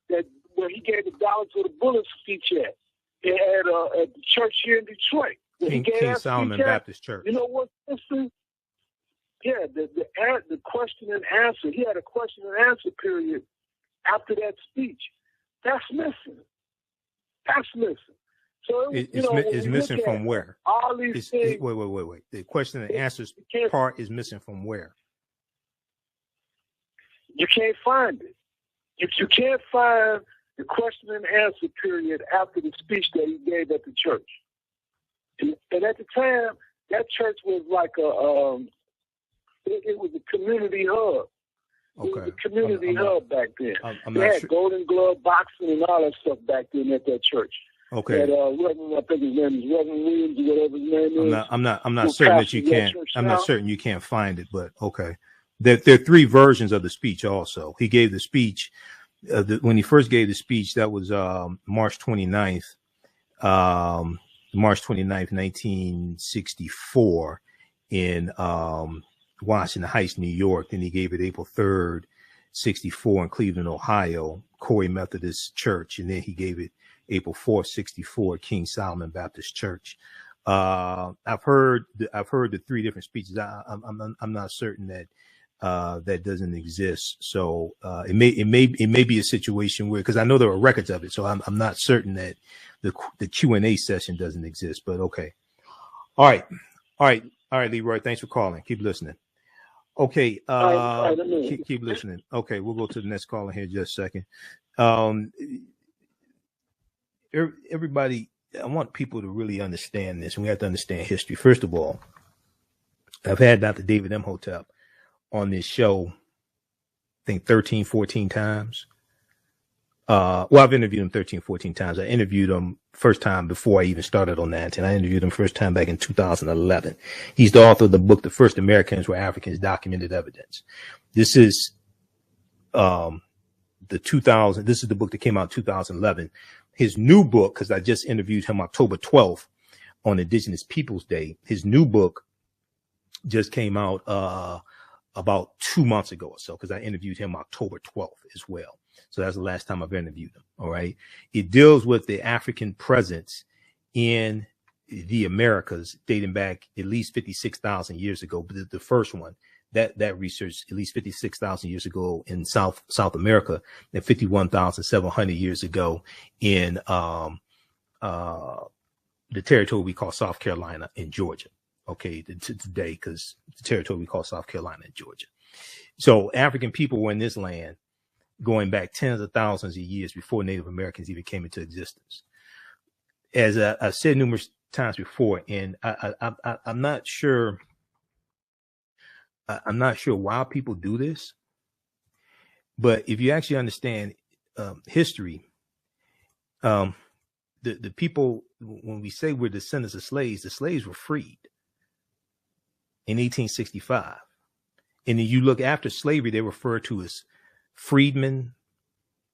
That when he gave the $1 to the bullet speech at the church here in Detroit, King Solomon Baptist Church. You know what? Yeah, the question and answer. He had a question and answer period after that speech. That's missing. So it's missing from where? All these things. Wait. The question and answers part is missing from where? You can't find it. You can't find the question and answer period after the speech that he gave at the church. And at the time, that church was like it was a community hub. Okay. It was a community hub back then. They had Golden Glove boxing and all that stuff back then at that church. Okay. I think his name is Reverend Williams, or whatever his name is. I'm not certain that you can't. I'm not certain you can't find it, but okay. There are three versions of the speech. Also, he gave the speech when he first gave the speech. That was March 29th, 1964, in Washington Heights, New York. Then he gave it April 3rd, 64 in Cleveland, Ohio, Corey Methodist Church. And then he gave it April 4th, 64 at King Solomon Baptist Church. I've heard the three different speeches. I'm not certain that that doesn't exist. So it may be a situation where, because I know there are records of it, so I'm not certain that the Q&A session doesn't exist. But okay, all right, Leroy. Thanks for calling. Keep listening. Okay, keep listening. Okay, we'll go to the next caller here in just a second. Everybody, I want people to really understand this, and we have to understand history. First of all, I've had Dr. David Imhotep on this show, I think 13, 14 times. Well, I've interviewed him 13, 14 times. I interviewed him first time before I even started on that, and I interviewed him first time back in 2011. He's the author of the book, The First Americans Were Africans, Documented Evidence. This is this is the book that came out in 2011. His new book, because I just interviewed him October 12th on Indigenous Peoples Day. His new book just came out about 2 months ago or so, because I interviewed him October 12th as well. So that's the last time I've interviewed him. All right. It deals with the African presence in the Americas dating back at least 56,000 years ago. But the first one, that research at least 56,000 years ago in South America, and 51,700 years ago in the territory we call South Carolina and Georgia. Okay, today, because the territory we call South Carolina and Georgia. So African people were in this land going back tens of thousands of years before Native Americans even came into existence. As I've said numerous times before, and I'm not sure. I'm not sure why people do this, but if you actually understand history, the people, when we say we're descendants of slaves, the slaves were freed in 1865. And then you look after slavery, they're referred to as freedmen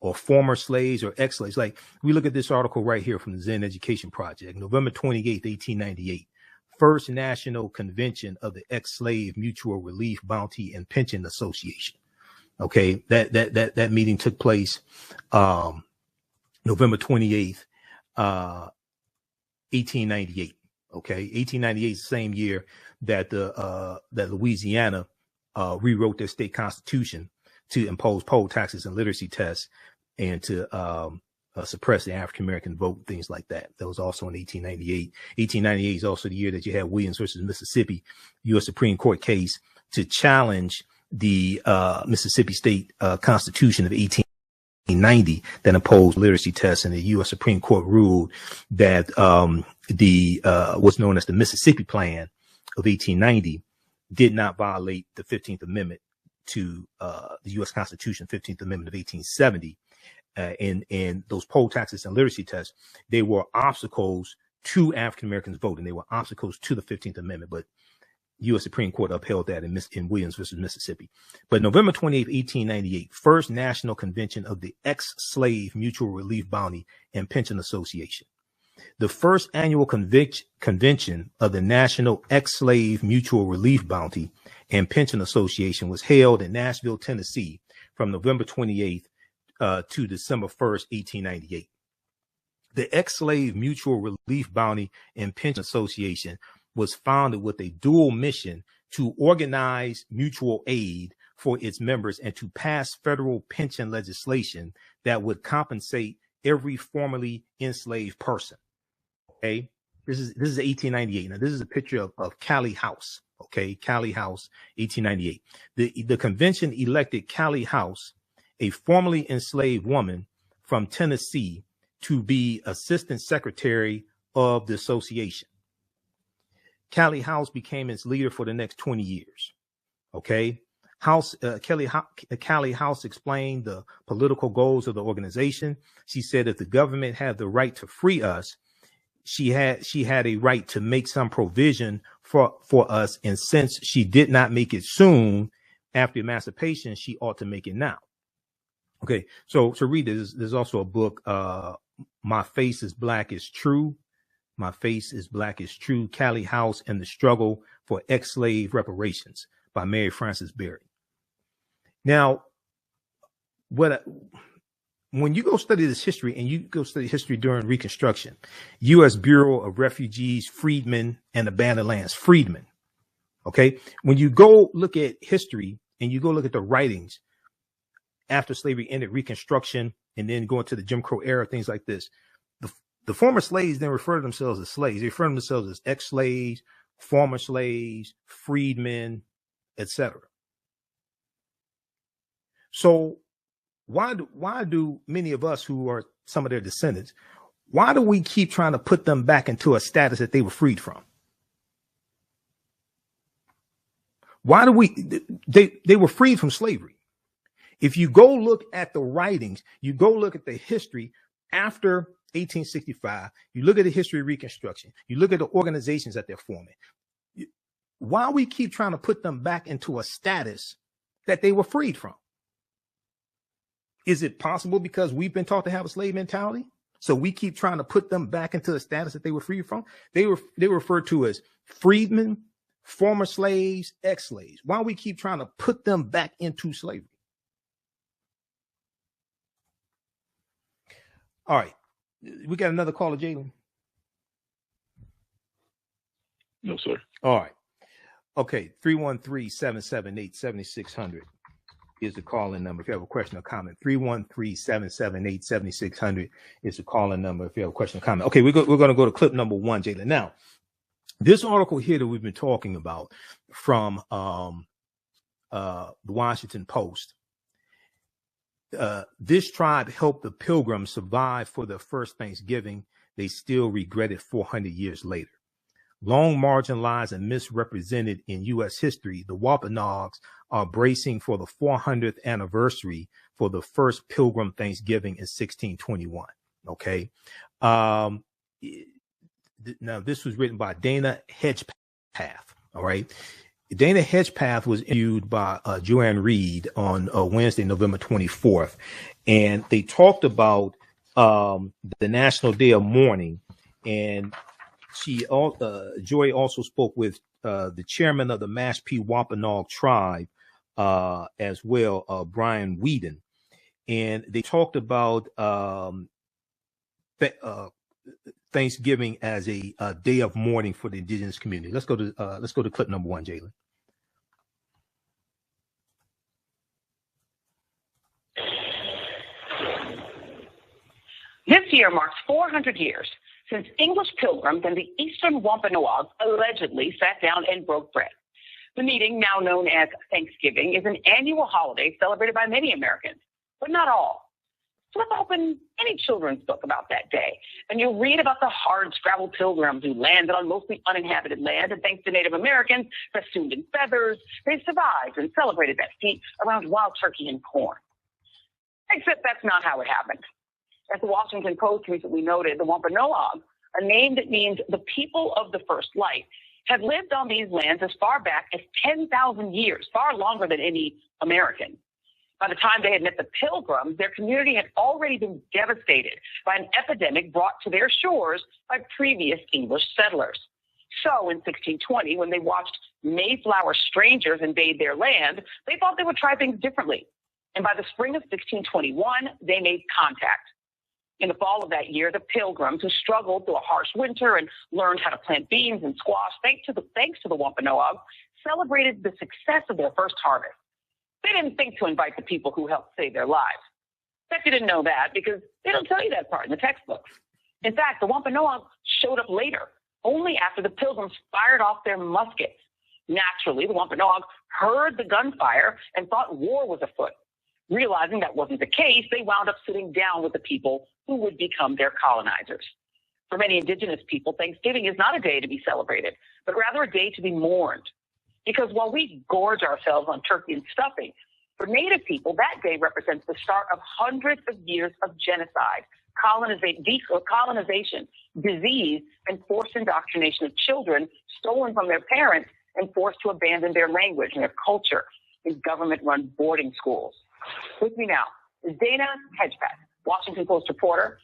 or former slaves or ex-slaves. Like we look at this article right here from the Zen Education Project, November 28th, 1898. First National Convention of the Ex-Slave Mutual Relief, Bounty, and Pension Association. Okay, that meeting took place November 28th, 1898. Okay, 1898 is the same year that that Louisiana rewrote their state constitution to impose poll taxes and literacy tests and to suppress the African American vote, things like that. That was also in 1898. 1898 is also the year that you had Williams versus Mississippi, U.S. Supreme Court case to challenge the Mississippi State Constitution of 1890 that imposed literacy tests, and the U.S. Supreme Court ruled that what's known as the Mississippi Plan of 1890 did not violate the 15th Amendment to the U.S. Constitution, 15th Amendment of 1870. And those poll taxes and literacy tests, they were obstacles to African Americans voting. They were obstacles to the 15th Amendment, but U.S. Supreme Court upheld that in Williams versus Mississippi. But November 28, 1898, First National Convention of the Ex-Slave Mutual Relief, Bounty, and Pension Association. The first annual convention of the National Ex-Slave Mutual Relief, Bounty, and Pension Association was held in Nashville, Tennessee from November 28th to December 1st, 1898. The Ex-Slave Mutual Relief, Bounty, and Pension Association was founded with a dual mission to organize mutual aid for its members and to pass federal pension legislation that would compensate every formerly enslaved person. Okay, this is 1898. Now this is a picture of Callie House. Okay, Callie House, 1898. The convention elected Callie House, a formerly enslaved woman from Tennessee, to be assistant secretary of the association. Callie House became its leader for the next 20 years. Okay. Callie House explained the political goals of the organization. She said if the government had the right to free us, she had a right to make some provision for us. And since she did not make it soon after emancipation, she ought to make it now. Okay. So read this. There's also a book, My Face is Black is True. My Face is Black is True. Callie House and the Struggle for Ex-Slave Reparations by Mary Frances Berry. Now, when you go study this history, and you go study history during Reconstruction, U.S. Bureau of Refugees, Freedmen, and Abandoned Lands, Freedmen. Okay. When you go look at history and you go look at the writings after slavery ended, Reconstruction, and then going to the Jim Crow era, things like this, the former slaves then refer to themselves as slaves. They refer to themselves as ex-slaves, former slaves, freedmen, etc. So why do many of us who are some of their descendants, why do we keep trying to put them back into a status that they were freed from? Why do they were freed from slavery? If you go look at the writings, you go look at the history after 1865, you look at the history of Reconstruction, you look at the organizations that they're forming. Why we keep trying to put them back into a status that they were freed from? Is it possible because we've been taught to have a slave mentality? So we keep trying to put them back into the status that they were freed from? They were referred to as freedmen, former slaves, ex-slaves. Why we keep trying to put them back into slavery? All right. We got another caller, Jalen? No, sir. All right. Okay. 313-778-7600 is the call-in number. If you have a question or comment, 313-778-7600 is the call-in number. If you have a question or comment. Okay. We're going to go to clip number 1, Jalen. Now, this article here that we've been talking about from the Washington Post, this tribe helped the Pilgrims survive for their first Thanksgiving. They still regret it 400 years later. Long marginalized and misrepresented in U.S. history, the Wampanoags are bracing for the 400th anniversary for the first Pilgrim Thanksgiving in 1621. Okay. Now, this was written by Dana Hedgepath. All right. Dana Hedgepath was interviewed by Joanne Reed on Wednesday, November 24th, and they talked about the National Day of Mourning. And Joy also spoke with the chairman of the Mashpee Wampanoag tribe as well, Brian Whedon, and they talked about Thanksgiving as a day of mourning for the indigenous community. Let's go to clip number 1, Jalen. This year marks 400 years since English Pilgrims and the Eastern Wampanoag allegedly sat down and broke bread. The meeting, now known as Thanksgiving, is an annual holiday celebrated by many Americans, but not all. Flip open any children's book about that day, and you'll read about the hard-scrabble pilgrims who landed on mostly uninhabited land, and thanks to Native Americans festooned in feathers, they survived and celebrated that feat around wild turkey and corn. Except that's not how it happened. As the Washington Post recently noted, the Wampanoag, a name that means the people of the first light, had lived on these lands as far back as 10,000 years, far longer than any American. By the time they had met the Pilgrims, their community had already been devastated by an epidemic brought to their shores by previous English settlers. So in 1620, when they watched Mayflower strangers invade their land, they thought they would try things differently. And by the spring of 1621, they made contact. In the fall of that year, the Pilgrims, who struggled through a harsh winter and learned how to plant beans and squash thanks to the Wampanoag, celebrated the success of their first harvest. They didn't think to invite the people who helped save their lives. In fact, you didn't know that because they don't tell you that part in the textbooks. In fact, the Wampanoag showed up later, only after the Pilgrims fired off their muskets. Naturally, the Wampanoag heard the gunfire and thought war was afoot. Realizing that wasn't the case, they wound up sitting down with the people who would become their colonizers. For many indigenous people, Thanksgiving is not a day to be celebrated, but rather a day to be mourned. Because while we gorge ourselves on turkey and stuffing, for Native people, that day represents the start of hundreds of years of genocide, colonization, disease, and forced indoctrination of children stolen from their parents and forced to abandon their language and their culture in government-run boarding schools. With me now is Dana Hedgepath, Washington Post reporter.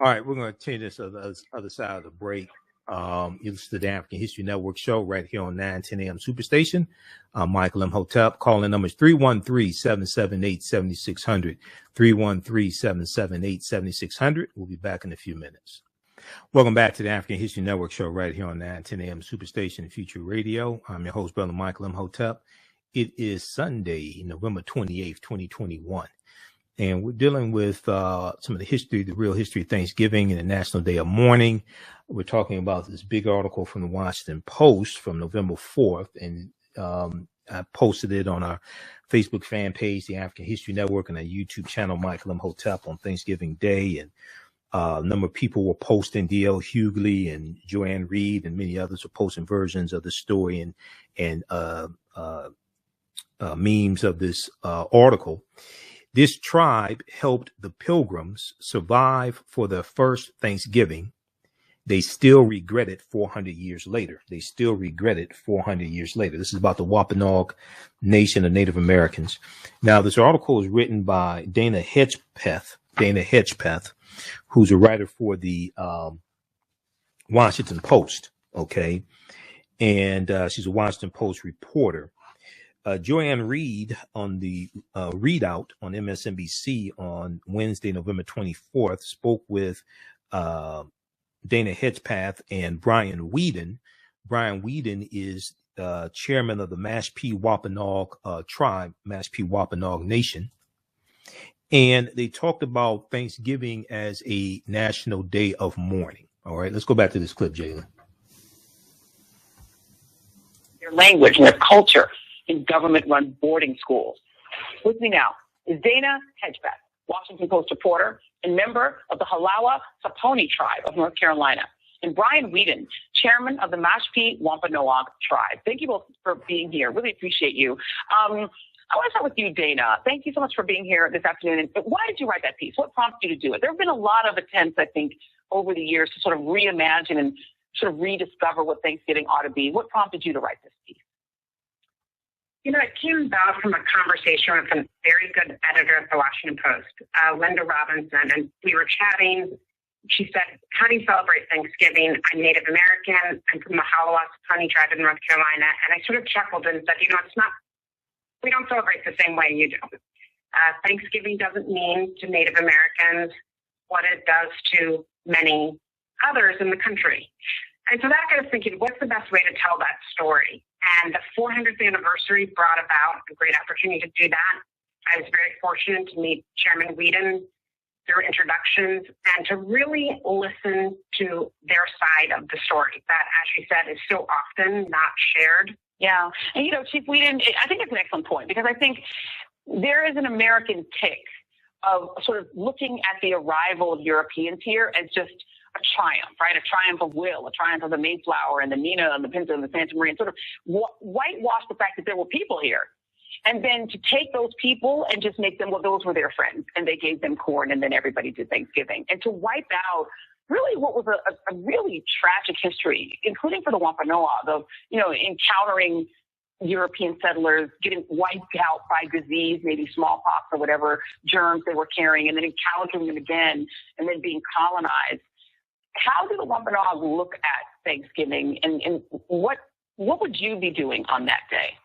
All right, we're going to change this to the other side of the break. You listen to the African History Network show right here on 910 AM Superstation. I'm Michael Imhotep. Calling number is 313-778-7600. 313-778-7600. We'll be back in a few minutes. Welcome back to the African History Network show right here on 910 AM Superstation Future Radio. I'm your host, Brother Michael Imhotep. It is Sunday, November 28th, 2021. And we're dealing with some of the history, the real history of Thanksgiving and the National Day of Mourning. We're talking about this big article from the Washington Post from November 4th. And I posted it on our Facebook fan page, the African History Network, and our YouTube channel, Michael Imhotep, on Thanksgiving Day. And a number of people were posting, D.L. Hughley and Joanne Reed and many others were posting versions of the story and memes of this article. This tribe helped the Pilgrims survive for their first Thanksgiving. They still regret it 400 years later. This is about the Wampanoag Nation of Native Americans. Now, this article is written by Dana Hedgepeth, who's a writer for the Washington Post, okay? And she's a Washington Post reporter. Joanne Reed on the readout on MSNBC on Wednesday, November 24th, spoke with Dana Hedgepeth and Brian Whedon. Brian Whedon is chairman of the Mashpee Wampanoag tribe, Mashpee Wampanoag Nation. And they talked about Thanksgiving as a national day of mourning. All right, let's go back to this clip, Jalen. Their language and their culture in government-run boarding schools. With me now is Dana Hedgepeth, Washington Post reporter and member of the Halawa Saponi tribe of North Carolina, and Brian Whedon, chairman of the Mashpee Wampanoag tribe. Thank you both for being here. Really appreciate you. I want to start with you, Dana. Thank you so much for being here this afternoon. And why did you write that piece? What prompted you to do it? There have been a lot of attempts, I think, over the years to sort of reimagine and sort of rediscover what Thanksgiving ought to be. What prompted you to write this piece? You know, it came about from a conversation with a very good editor at the Washington Post, Linda Robinson, and we were chatting. She said, "How do you celebrate Thanksgiving? I'm Native American. I'm from the Saponi tribe in North Carolina." And I sort of chuckled and said, we don't celebrate the same way you do. Thanksgiving doesn't mean to Native Americans what it does to many others in the country. And so that got us thinking, what's the best way to tell that story? And the 400th anniversary brought about a great opportunity to do that. I was very fortunate to meet Chairman Whedon through introductions and to really listen to their side of the story that, as you said, is so often not shared. Yeah. And, Chief Whedon, I think it's an excellent point because I think there is an American tick of sort of looking at the arrival of Europeans here as just a triumph, right? A triumph of will, a triumph of the Mayflower and the Nina and the Pinta and the Santa Maria, and sort of whitewash the fact that there were people here. And then to take those people and just make them, well, those were their friends, and they gave them corn, and then everybody did Thanksgiving. And to wipe out really what was a really tragic history, including for the Wampanoag, of, encountering European settlers, getting wiped out by disease, maybe smallpox or whatever germs they were carrying, and then encountering them again, and then being colonized. How do the Wampanoag look at Thanksgiving, and what would you be doing on that day?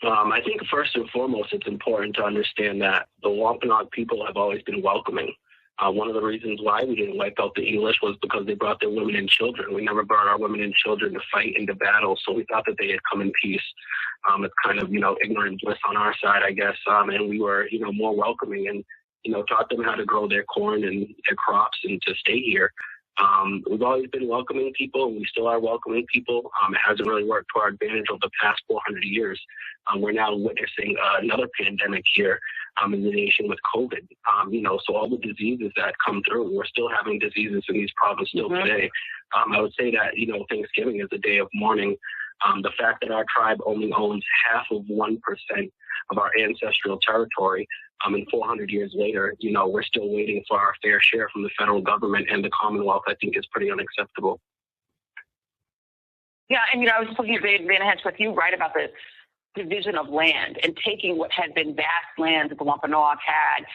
I think first and foremost, it's important to understand that the Wampanoag people have always been welcoming. One of the reasons why we didn't wipe out the English was because they brought their women and children. We never brought our women and children to fight into battle, so we thought that they had come in peace. It's kind of, ignorant bliss on our side, I guess, and we were, more welcoming and, taught them how to grow their corn and their crops and to stay here. We've always been welcoming people, and we still are welcoming people. It hasn't really worked to our advantage over the past 400 years. We're now witnessing another pandemic here in the nation with COVID. So all the diseases that come through, we're still having diseases in these provinces still today. I would say that, Thanksgiving is a day of mourning. The fact that our tribe only owns half of 1% of our ancestral territory, and 400 years later, we're still waiting for our fair share from the federal government and the Commonwealth, I think is pretty unacceptable. Yeah, and I was just looking at Dana Hedgepeth, you write about the division of land and taking what had been vast lands that the Wampanoag had,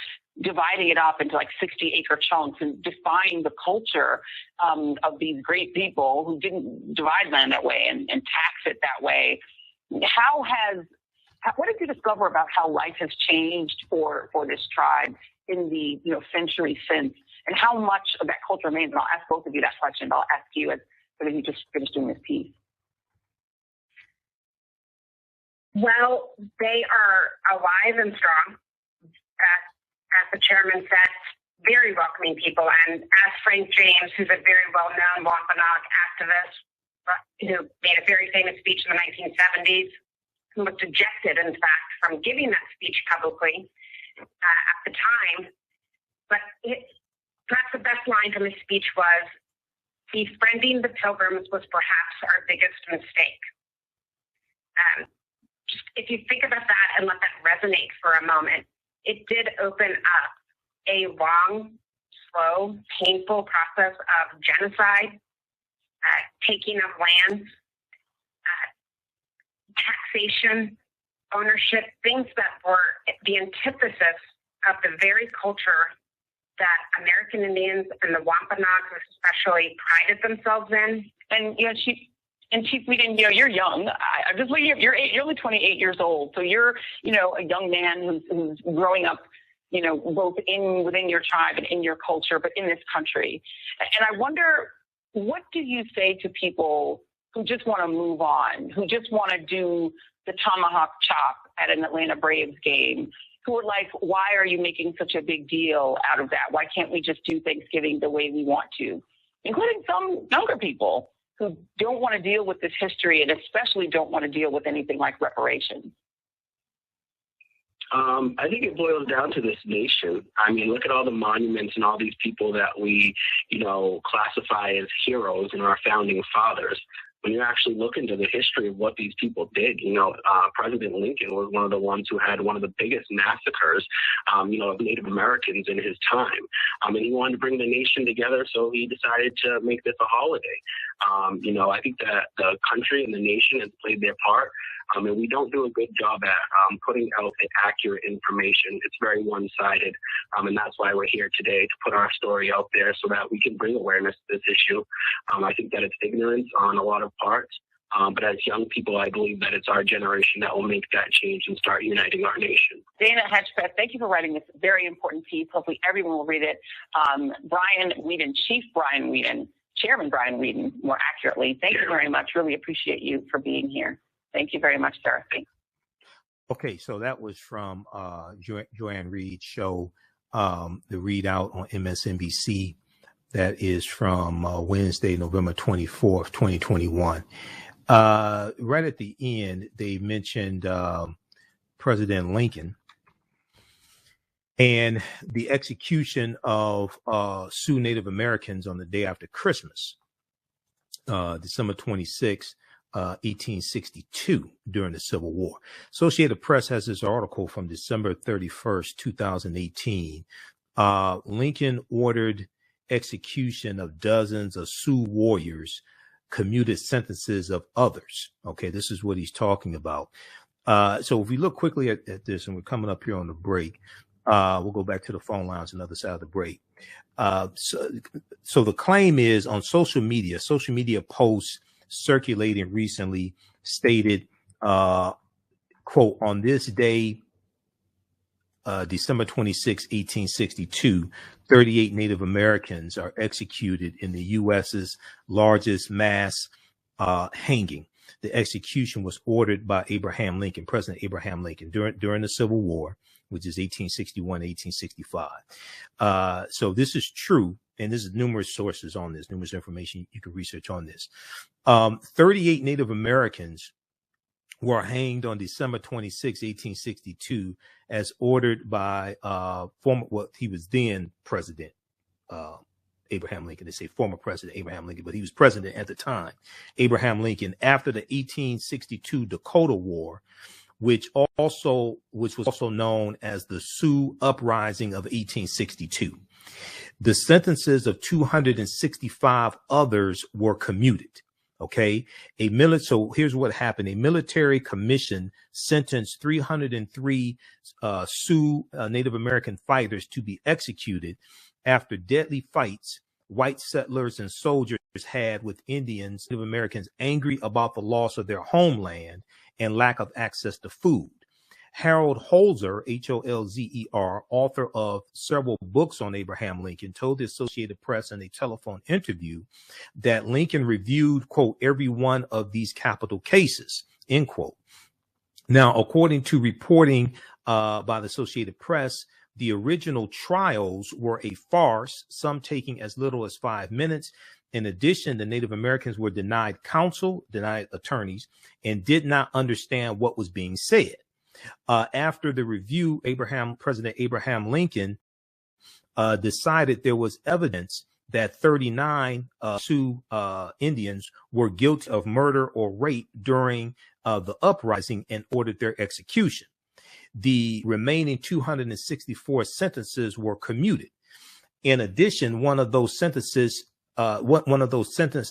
dividing it up into like 60-acre chunks and defying the culture of these great people who didn't divide land that way and tax it that way. What did you discover about how life has changed for this tribe in the centuries since, and how much of that culture remains? And I'll ask both of you that question, but I'll ask you as you just finished doing this piece. Well, they are alive and strong. As the chairman said, very welcoming people. And as Frank James, who's a very well-known Wampanoag activist, who made a very famous speech in the 1970s, who was ejected, in fact, from giving that speech publicly at the time. But perhaps the best line from his speech was, befriending the Pilgrims was perhaps our biggest mistake. Just if you think about that and let that resonate for a moment, it did open up a long, slow, painful process of genocide, taking of land, taxation, ownership, things that were the antithesis of the very culture that American Indians and the Wampanoags especially prided themselves in. And Chief Whedon, you're young. I'm just looking at you're only 28 years old, so you're a young man who's growing up, both within your tribe and in your culture, but in this country. And I wonder, what do you say to people who just want to move on, who just want to do the tomahawk chop at an Atlanta Braves game, who are like, why are you making such a big deal out of that? Why can't we just do Thanksgiving the way we want to? Including some younger people who don't want to deal with this history and especially don't want to deal with anything like reparations. I think it boils down to this nation. I mean, look at all the monuments and all these people that we, classify as heroes in our founding fathers. When you actually look into the history of what these people did, President Lincoln was one of the ones who had one of the biggest massacres, of Native Americans in his time. And he wanted to bring the nation together, so he decided to make this a holiday. I think that the country and the nation has played their part. And we don't do a good job at putting out the accurate information. It's very one-sided, and that's why we're here today, to put our story out there so that we can bring awareness to this issue. I think that it's ignorance on a lot of parts, but as young people, I believe that it's our generation that will make that change and start uniting our nation. Dana Hedgepeth, thank you for writing this very important piece. Hopefully everyone will read it. Brian Whedon, Chief Brian Whedon, Chairman Brian Whedon, more accurately, thank you very much. Really appreciate you for being here. Thank you very much, Dorothy. Okay, so that was from Joanne Reed's show, the readout on MSNBC. That is from Wednesday, November 24th, 2021. Right at the end, they mentioned President Lincoln and the execution of Sioux Native Americans on the day after Christmas, December 26th. 1862, during the Civil War. Associated Press has this article from December 31st, 2018. Lincoln ordered execution of dozens of Sioux warriors, commuted sentences of others. Okay, this is what he's talking about. So if we look quickly at this, and we're coming up here on the break, we'll go back to the phone lines on the other side of the break. So the claim is on social media posts circulating recently stated, quote, on this day, December 26, 1862, 38 Native Americans are executed in the U.S.'s largest mass hanging. The execution was ordered by Abraham Lincoln, President Abraham Lincoln, during the Civil War, which is 1861, 1865. So this is true. And there's numerous sources on this, numerous information you can research on this. 38 Native Americans were hanged on December 26, 1862, as ordered by he was then President Abraham Lincoln. They say former President Abraham Lincoln, but he was president at the time. Abraham Lincoln, after the 1862 Dakota War, which was also known as the Sioux Uprising of 1862. The sentences of 265 others were commuted. Okay, so here's what happened. A military commission sentenced 303 Sioux Native American fighters to be executed after deadly fights white settlers and soldiers had with Indians, Native Americans angry about the loss of their homeland and lack of access to food. Harold Holzer, Holzer, author of several books on Abraham Lincoln, told the Associated Press in a telephone interview that Lincoln reviewed, quote, every one of these capital cases, end quote. Now, according to reporting by the Associated Press, the original trials were a farce, some taking as little as 5 minutes. In addition, the Native Americans were denied counsel, denied attorneys, and did not understand what was being said. After the review, President Abraham Lincoln decided there was evidence that 39 Sioux Indians were guilty of murder or rape during the uprising and ordered their execution. The remaining 264 sentences were commuted. In addition, one of those sentenced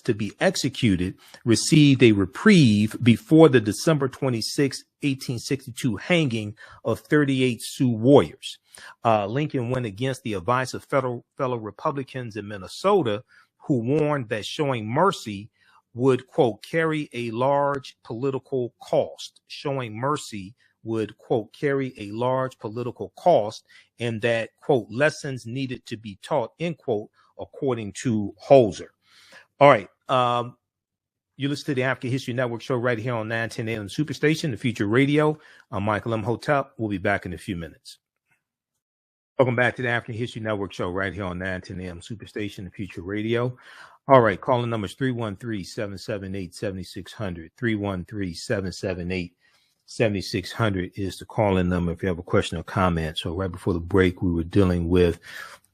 to be executed received a reprieve before the December 26, 1862 hanging of 38 Sioux warriors. Lincoln went against the advice of fellow Republicans in Minnesota, who warned that showing mercy would, quote, carry a large political cost. Showing mercy would, quote, carry a large political cost, and that, quote, lessons needed to be taught, end quote, according to Holzer. All right. You listen to the African History Network show right here on 910 AM Superstation, the Future Radio. I'm Michael Imhotep. We'll be back in a few minutes. Welcome back to the African History Network show right here on 910 AM Superstation, the Future Radio. All right. Calling number is 313-778-7600. 313-778-7600 is the call-in number if you have a question or comment. So right before the break, we were dealing with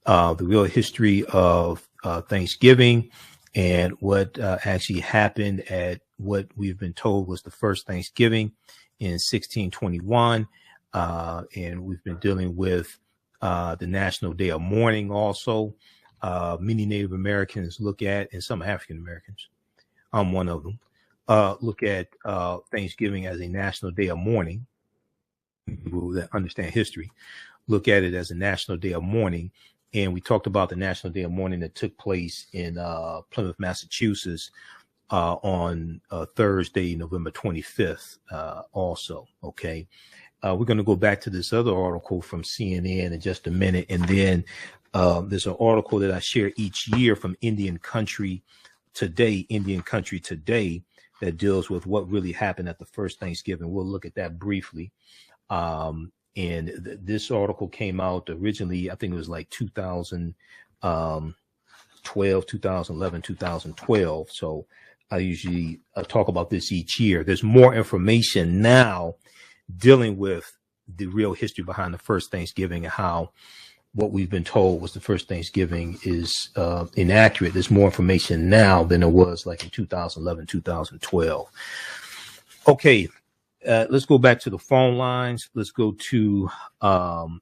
the real history of Thanksgiving and what actually happened at what we've been told was the first Thanksgiving in 1621. And we've been dealing with the National Day of Mourning also. Many Native Americans look at, and some African Americans, I'm one of them, look at Thanksgiving as a National Day of Mourning. People that understand history look at it as a National Day of Mourning. And we talked about the National Day of Mourning that took place in Plymouth, Massachusetts on Thursday, November 25th also. Okay. We're going to go back to this other article from CNN in just a minute. And then there's an article that I share each year from Indian Country Today, that deals with what really happened at the first Thanksgiving. We'll look at that briefly. And this article came out originally, I think it was like 2011, 2012. So I usually talk about this each year. There's more information now dealing with the real history behind the first Thanksgiving and how what we've been told was the first Thanksgiving is inaccurate. There's more information now than there was like in 2011, 2012. Okay. Let's go back to the phone lines. Let's go to Jatan.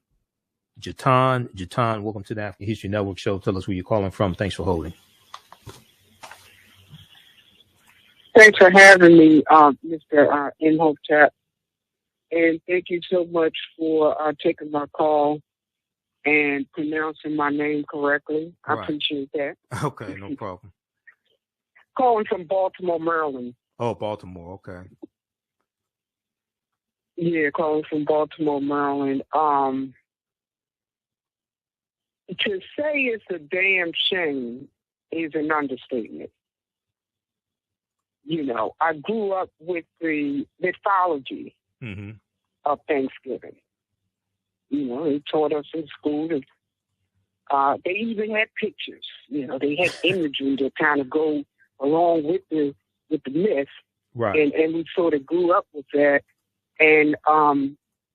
Jatan, welcome to the African History Network show. Tell us where you're calling from. Thanks for holding. Thanks for having me, Mr. Imhotep. And thank you so much for taking my call and pronouncing my name correctly. I appreciate that. Okay, no problem. Calling from Baltimore, Maryland. Oh, Baltimore. Okay. Yeah, calling from Baltimore, Maryland. To say it's a damn shame is an understatement. You know, I grew up with the mythology of Thanksgiving. You know, they taught us in school. And, they even had pictures. You know, they had imagery to kind of go along with the myth. Right. And we sort of grew up with that. And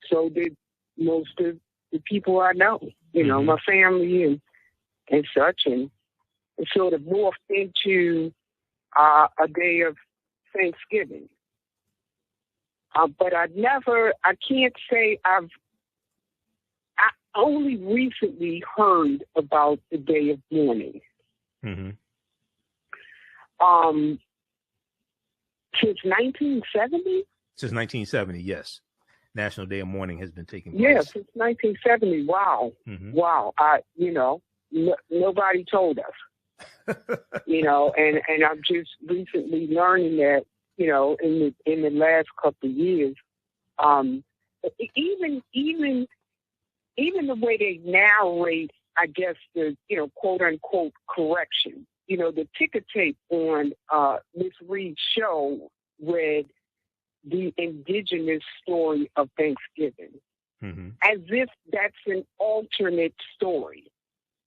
so did most of the people I know, you know, my family and such. And it sort of morphed into a day of Thanksgiving. But I can't say I only recently heard about the Day of Mourning. Since 1970? Since 1970, yes. National Day of Mourning has been taking place. Yeah, since 1970. Wow. Wow. Nobody told us. And I'm just recently learning that, in the last couple of years, even the way they narrate, I guess, the, quote unquote correction, the ticker tape on Miss Reed's show read the indigenous story of Thanksgiving, as if that's an alternate story.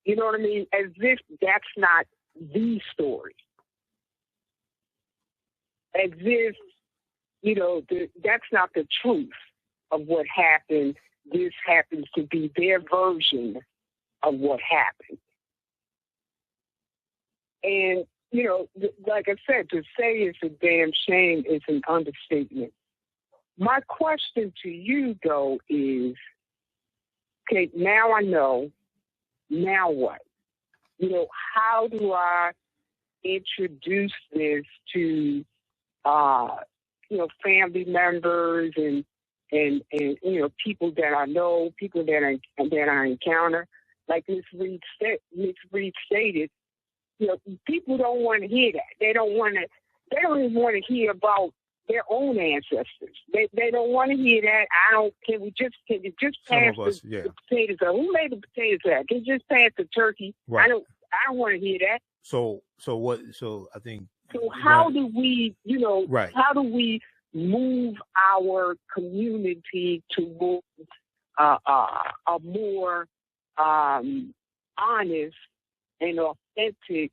You know what I mean? As if that's not the story. As if, that's not the truth of what happened. This happens to be their version of what happened. And, like I said, to say it's a damn shame is an understatement. My question to you, though, is, okay, now I know, now what? How do I introduce this to, family members and people that I know, people that I encounter? Like Miss Reed stated, people don't want to hear that. They don't even want to hear about their own ancestors. They don't want to hear that. Can you just pass the potatoes out? Who made the potatoes out? Can you just pass the turkey? Right. I don't want to hear that. So I think. So how do we, right. How do we move our community towards a more honest and authentic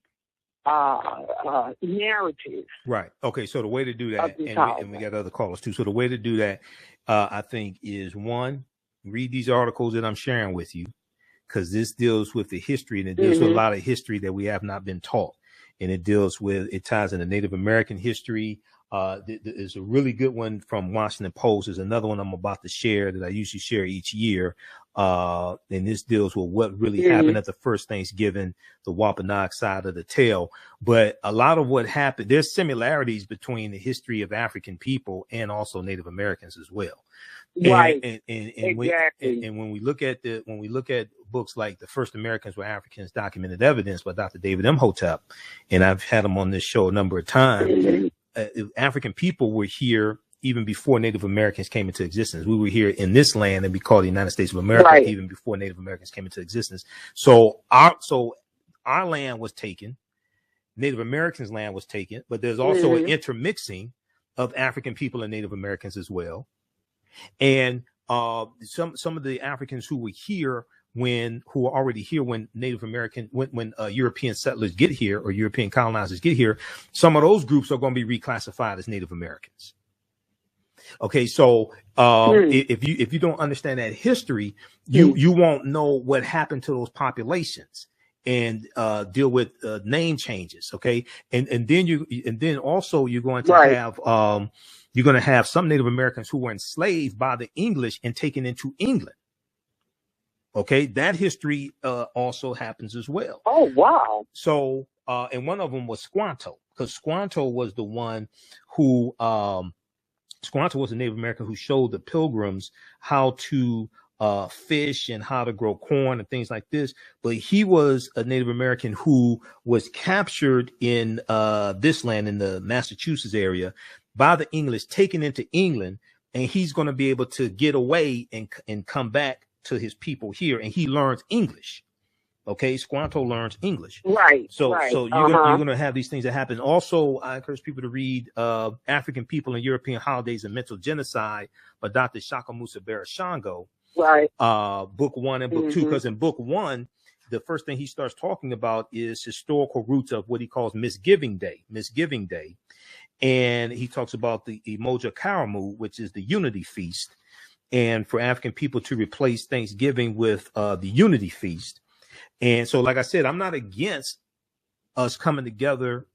narrative? Right. Okay. So the way to do that, and we got other callers too. So the way to do that, I think, is one, read these articles that I'm sharing with you, because this deals with the history, and it deals with a lot of history that we have not been taught. And it ties into Native American history. There's a really good one from Washington Post. There's another one I'm about to share that I usually share each year. And this deals with what really happened at the first Thanksgiving, the Wampanoag side of the tale. But a lot of what happened, there's similarities between the history of African people and also Native Americans as well. Right. And Exactly. when we look at books like The First Americans Were Africans, Documented Evidence by Dr. David Imhotep, and I've had him on this show a number of times, African people were here even before Native Americans came into existence. We were here in this land and be called the United States of America even before Native Americans came into existence. So our land was taken, Native Americans' land was taken, but there's also an intermixing of African people and Native Americans as well. And some of the Africans who were here who are already here when Native American, when European settlers get here or European colonizers get here, some of those groups are going to be reclassified as Native Americans. Okay, so if you don't understand that history, you won't know what happened to those populations and deal with name changes. Okay, and then also you're going to have you're going to have some Native Americans who were enslaved by the English and taken into England. Okay, that history also happens as well. Oh, wow. So, and one of them was Squanto, because Squanto was the one who, Squanto was a Native American who showed the Pilgrims how to fish and how to grow corn and things like this. But he was a Native American who was captured in this land in the Massachusetts area by the English, taken into England, and he's going to be able to get away and come back to his people here, and he learns English. Okay, Squanto learns English. Right. So you're gonna have these things that happen. Also, I encourage people to read African People and European Holidays and Mental Genocide by Dr. Shakamusa Barashango. Right. Book 1 and book 2, because in book 1, the first thing he starts talking about is historical roots of what he calls Misgiving Day. And he talks about the Emoja Karamu, which is the Unity Feast, and for African people to replace Thanksgiving with the Unity Feast. And so, like I said, I'm not against us coming together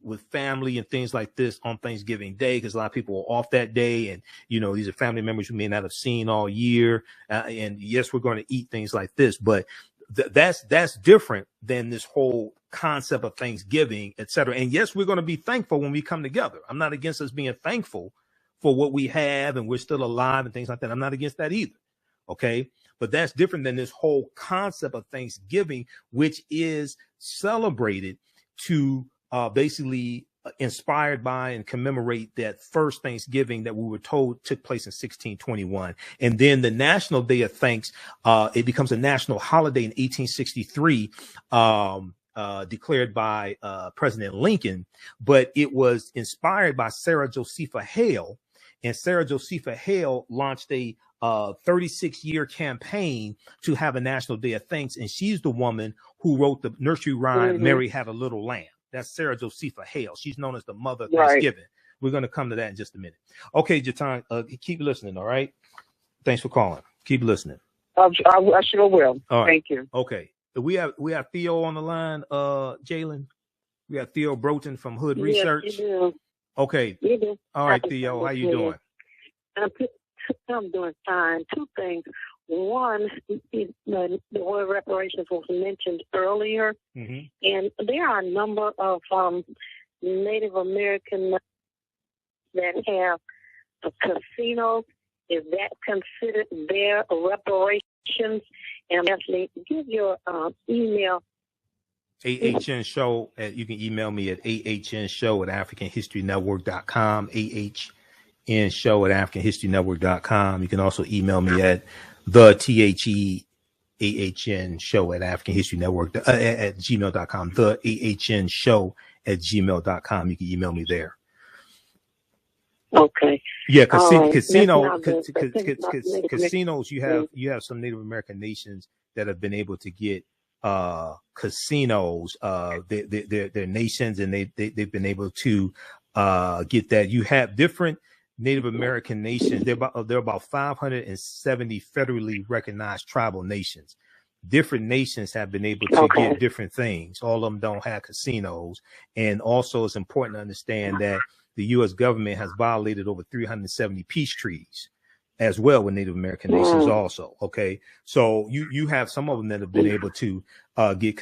with family and things like this on Thanksgiving Day, because a lot of people are off that day. And, these are family members you may not have seen all year. And yes, we're going to eat things like this, but that's different than this whole concept of Thanksgiving, etc. And yes, we're going to be thankful when we come together. I'm not against us being thankful for what we have and we're still alive and things like that. I'm not against that either. Okay. But that's different than this whole concept of Thanksgiving, which is celebrated to basically inspired by and commemorate that first Thanksgiving that we were told took place in 1621. And then the National Day of Thanks, it becomes a national holiday in 1863, declared by President Lincoln, but it was inspired by Sarah Josepha Hale. And Sarah Josepha Hale launched a 36-year campaign to have a National Day of Thanks. And she's the woman who wrote the nursery rhyme, Mary Had a Little Lamb. That's Sarah Josepha Hale. She's known as the mother of Thanksgiving. We're going to come to that in just a minute. Okay, Jatan, keep listening, all right? Thanks for calling. Keep listening. I sure will. All right. Thank you. Okay. We have Theo on the line, Jalen. We have Theo Broughton from Hood Research. Yes, you do. Okay. You do. All right, Theo, how you doing? I'm doing fine. Two things. One, the word reparations was mentioned earlier, and there are a number of Native American that have casinos. Is that considered their reparations? And actually, give your email. AHNShow. You can email me at AHNShow@AfricanHistoryNetwork.com. AHNShow@AfricanHistoryNetwork.com. You can also email me at TheAHNShow@AfricanHistoryNetwork at gmail.com. TheAHNShow@gmail.com. You can email me there. Okay. Yeah, casinos. You have some Native American nations that have been able to get casinos. They're nations, and they've been able to get that. You have different Native American nations. There are about 570 federally recognized tribal nations. Different nations have been able to get different things. All of them don't have casinos. And also it's important to understand that the U.S. government has violated over 370 peace treaties as well with Native American nations also. Okay. So you have some of them that have been able to get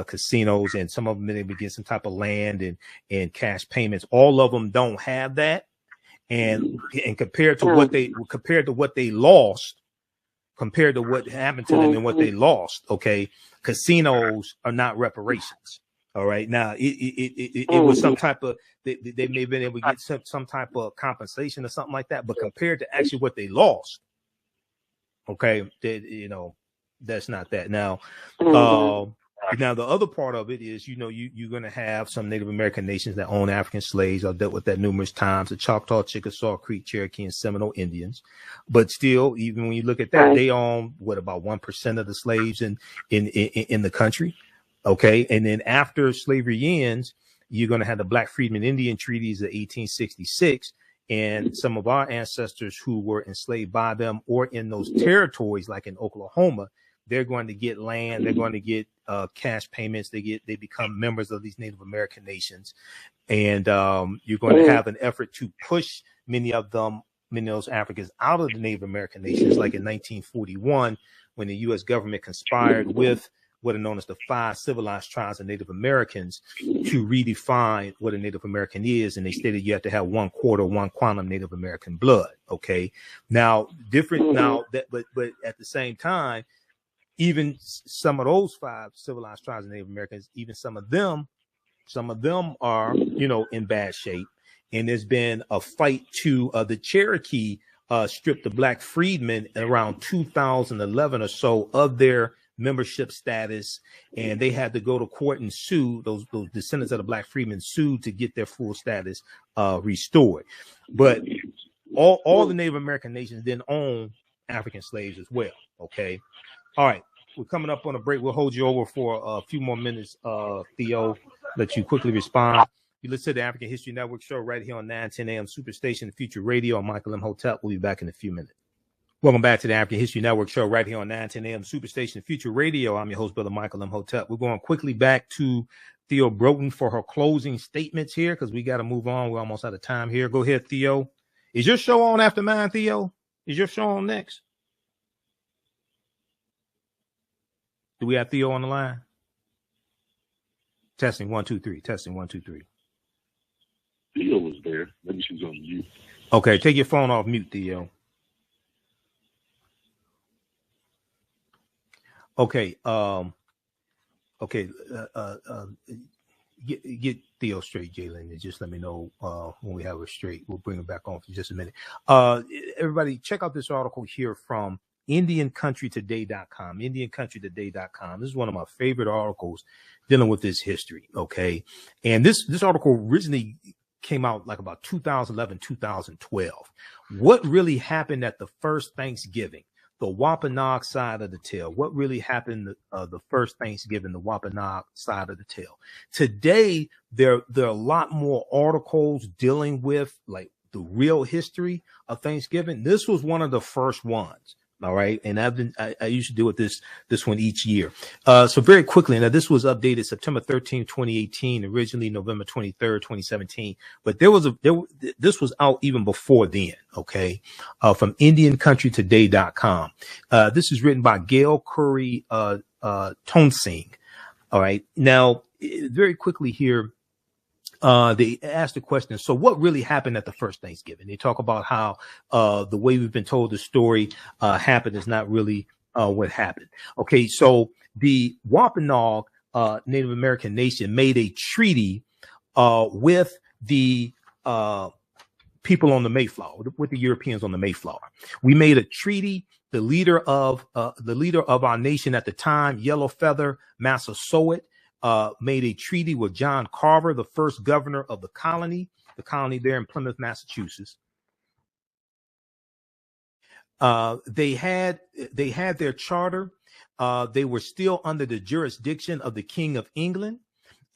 casinos, and some of them been able to get some type of land and cash payments. All of them don't have that. And compared to what they lost, compared to what happened to them and what they lost, okay, casinos are not reparations. All right. Now it was some type of they may have been able to get some type of compensation or something like that, but compared to actually what they lost, okay, that's not that. Now now the other part of it is, you're going to have some Native American nations that own African slaves. I've dealt with that numerous times: the Choctaw, Chickasaw, Creek, Cherokee, and Seminole Indians. But still, even when you look at that, they own about 1% of the slaves in the country. Okay. And then after slavery ends, you're going to have the Black Freedmen Indian treaties of 1866. And some of our ancestors who were enslaved by them or in those territories, like in Oklahoma, they're going to get land. They're going to get cash payments. They become members of these Native American nations. And you're going to have an effort to push many of those Africans out of the Native American nations, like in 1941, when the U.S. government conspired with what are known as the 5 civilized tribes of Native Americans to redefine what a Native American is. And they stated you have to have 1/4, 1 quantum Native American blood. Okay. Now, but at the same time, even some of those 5 civilized tribes of Native Americans, even some of them are, in bad shape. And there's been a fight to the Cherokee stripped the Black freedmen around 2011 or so of their membership status, and they had to go to court and sue. Those descendants of the Black freedmen sued to get their full status restored. But all the Native American nations then own African slaves as well. Okay. All right. We're coming up on a break. We'll hold you over for a few more minutes, Theo. Let you quickly respond. You listen to the African History Network show right here on 910 AM Superstation Future Radio. I'm Michael Imhotep. We'll be back in a few minutes. Welcome back to the African History Network show right here on 910 AM Superstation Future Radio. I'm your host, Brother Michael Imhotep. We're going quickly back to Theo Broughton for her closing statements here, because we got to move on. We're almost out of time here. Go ahead, Theo. Is your show on after mine, Theo? Is your show on next? Do we have Theo on the line? Testing 1 2 3. Testing 1 2 3. Theo was there. Maybe she was on mute. Okay, take your phone off mute, Theo. Okay. Okay. Get Theo straight, Jalen, and just let me know when we have her straight. We'll bring her back on for just a minute. Everybody, check out this article here from IndianCountryToday.com. IndianCountryToday.com. This is one of my favorite articles dealing with this history. Okay, and this article originally came out like about 2011, 2012. What really happened at the first Thanksgiving? The Wampanoag side of the tale. What really happened the first Thanksgiving, the Wampanoag side of the tale. Today, there are a lot more articles dealing with like the real history of Thanksgiving. This was one of the first ones. All right. And I usually do it this one each year. So very quickly, now this was updated September 13, 2018, originally November 23rd, 2017. But this was out even before then. Okay. From IndianCountryToday.com. This is written by Gail Curry, Tonsing. All right. Now, very quickly here. They asked the question, so what really happened at the first Thanksgiving? They talk about how the way we've been told the story happened is not really what happened. Okay, so the Wampanoag Native American nation made a treaty with the people on the Mayflower, with the Europeans on the Mayflower. We made a treaty. The leader of our nation at the time, Yellow Feather Massasoit, made a treaty with John Carver, the first governor of the colony there in Plymouth, Massachusetts. They had their charter. They were still under the jurisdiction of the King of England.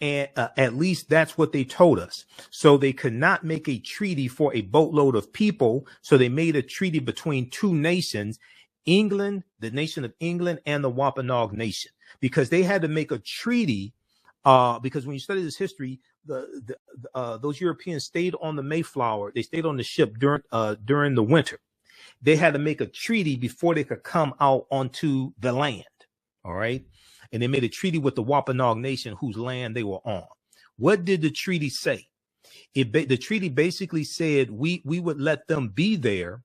And at least that's what they told us. So they could not make a treaty for a boatload of people. So they made a treaty between two nations, England, the nation of England, and the Wampanoag nation, because they had to make a treaty. Because when you study this history, those Europeans stayed on the Mayflower. They stayed on the ship during the winter. They had to make a treaty before they could come out onto the land. All right. And they made a treaty with the Wampanoag nation whose land they were on. What did the treaty say? The treaty basically said we would let them be there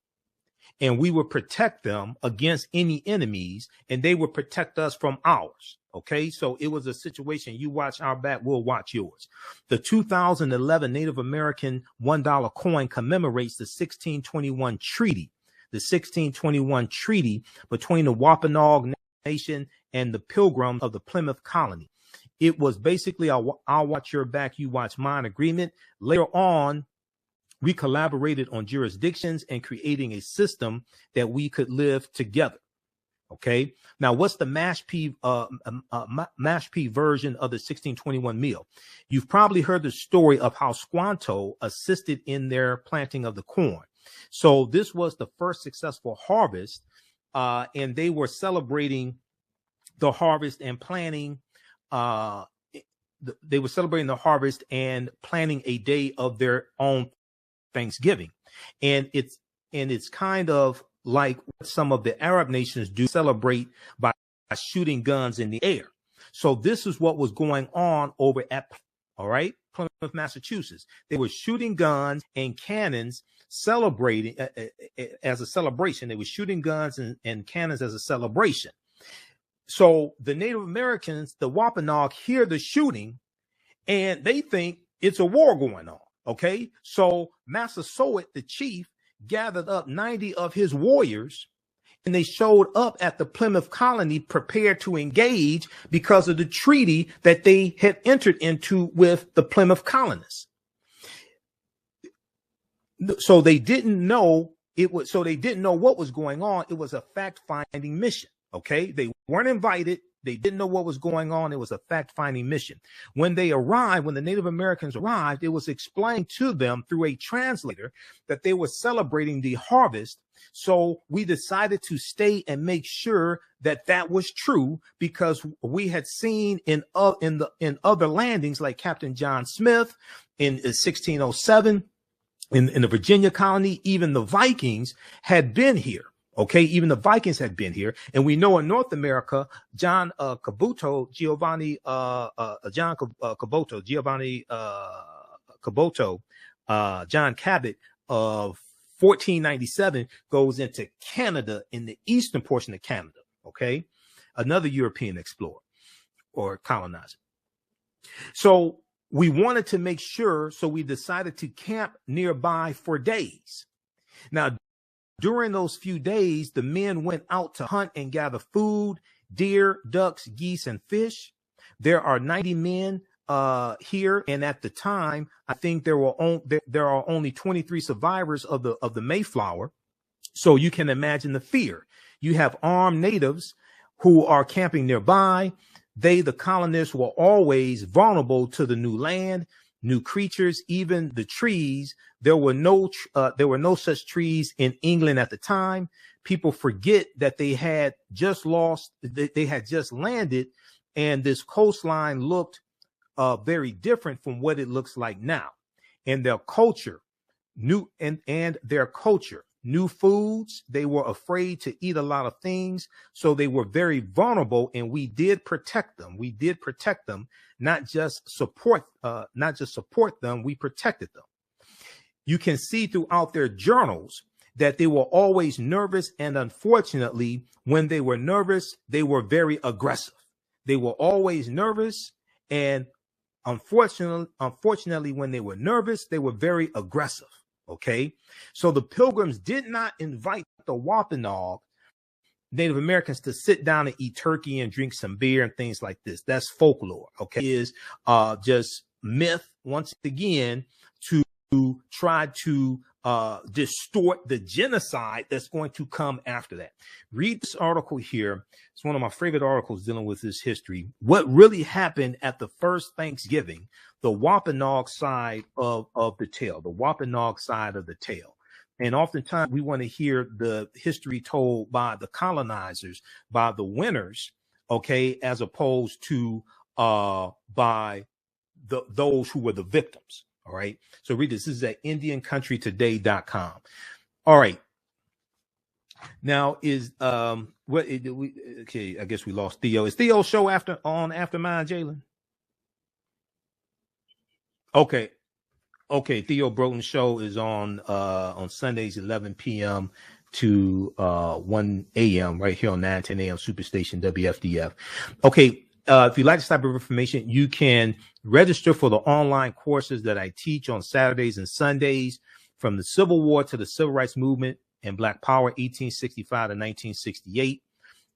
and we would protect them against any enemies and they would protect us from ours. Okay, so it was a situation. You watch our back, we'll watch yours. The 2011 Native American $1 coin commemorates the 1621 treaty, between the Wampanoag nation and the Pilgrims of the Plymouth colony. It was basically I'll watch your back, you watch mine agreement. Later on, we collaborated on jurisdictions and creating a system that we could live together. Okay. Now, what's the Mashpee version of the 1621 meal? You've probably heard the story of how Squanto assisted in their planting of the corn. So this was the first successful harvest, and they were celebrating the harvest and planning. They were celebrating the harvest and planning a day of their own Thanksgiving, and it's kind of like what some of the Arab nations do, celebrate by shooting guns in the air. So this is what was going on over at, all right, Plymouth, Massachusetts. They were shooting guns and cannons, celebrating as a celebration. They were shooting guns and cannons as a celebration. So the Native Americans, the Wampanoag, hear the shooting and they think it's a war going on. Okay, so Massasoit, the chief, gathered up 90 of his warriors and they showed up at the Plymouth colony prepared to engage because of the treaty that they had entered into with the Plymouth colonists. So they didn't know what was going on. It was a fact-finding mission. Okay, they weren't invited. They didn't know what was going on. It was a fact-finding mission. When they arrived, when the Native Americans arrived, it was explained to them through a translator that they were celebrating the harvest. So we decided to stay and make sure that that was true, because we had seen in other landings, like Captain John Smith in 1607, in the Virginia colony, even the Vikings had been here. Okay, even the Vikings had been here, and we know in North America, John Caboto, Giovanni Caboto, John Cabot of 1497 goes into Canada, in the eastern portion of Canada. Okay, another European explorer or colonizer. So we wanted to make sure, so we decided to camp nearby for days. Now, during those few days, the men went out to hunt and gather food, deer, ducks, geese, and fish. There are 90 men here, and at the time, I think there are only 23 survivors of the Mayflower. So you can imagine the fear. You have armed natives who are camping nearby. They, the colonists, were always vulnerable to the new land, new creatures, even the trees. There were no such trees in England at the time. People forget that they had just landed, and this coastline looked very different from what it looks like now. And their culture, new foods. They were afraid to eat a lot of things, so they were very vulnerable, and we did protect them. We did protect them, not just support them. We protected them. You can see throughout their journals that they were always nervous, and unfortunately, when they were nervous, they were very aggressive. They were always nervous, and unfortunately, when they were nervous, they were very aggressive. Okay, so the Pilgrims did not invite the Wampanoag Native Americans to sit down and eat turkey and drink some beer and things like this. That's folklore. Okay, it is just myth once again to try to distort the genocide that's going to come after that. Read this article here. It's one of my favorite articles dealing with this history. What really happened at the first Thanksgiving, the Wampanoag side of the tale, the Wampanoag side of the tale. And oftentimes we want to hear the history told by the colonizers, by the winners, okay, as opposed to by those who were the victims. All right. So read this. This is at IndianCountryToday.com. All right. Now is okay, I guess we lost Theo. Is Theo's show after mine, Jalen? Okay. Theo Broughton's show is on Sundays, 11 p.m. to 1 a.m. right here on 910 a.m. Superstation WFDF. Okay. If you like this type of information, you can register for the online courses that I teach on Saturdays and Sundays, from the Civil War to the Civil Rights Movement and Black Power, 1865 to 1968,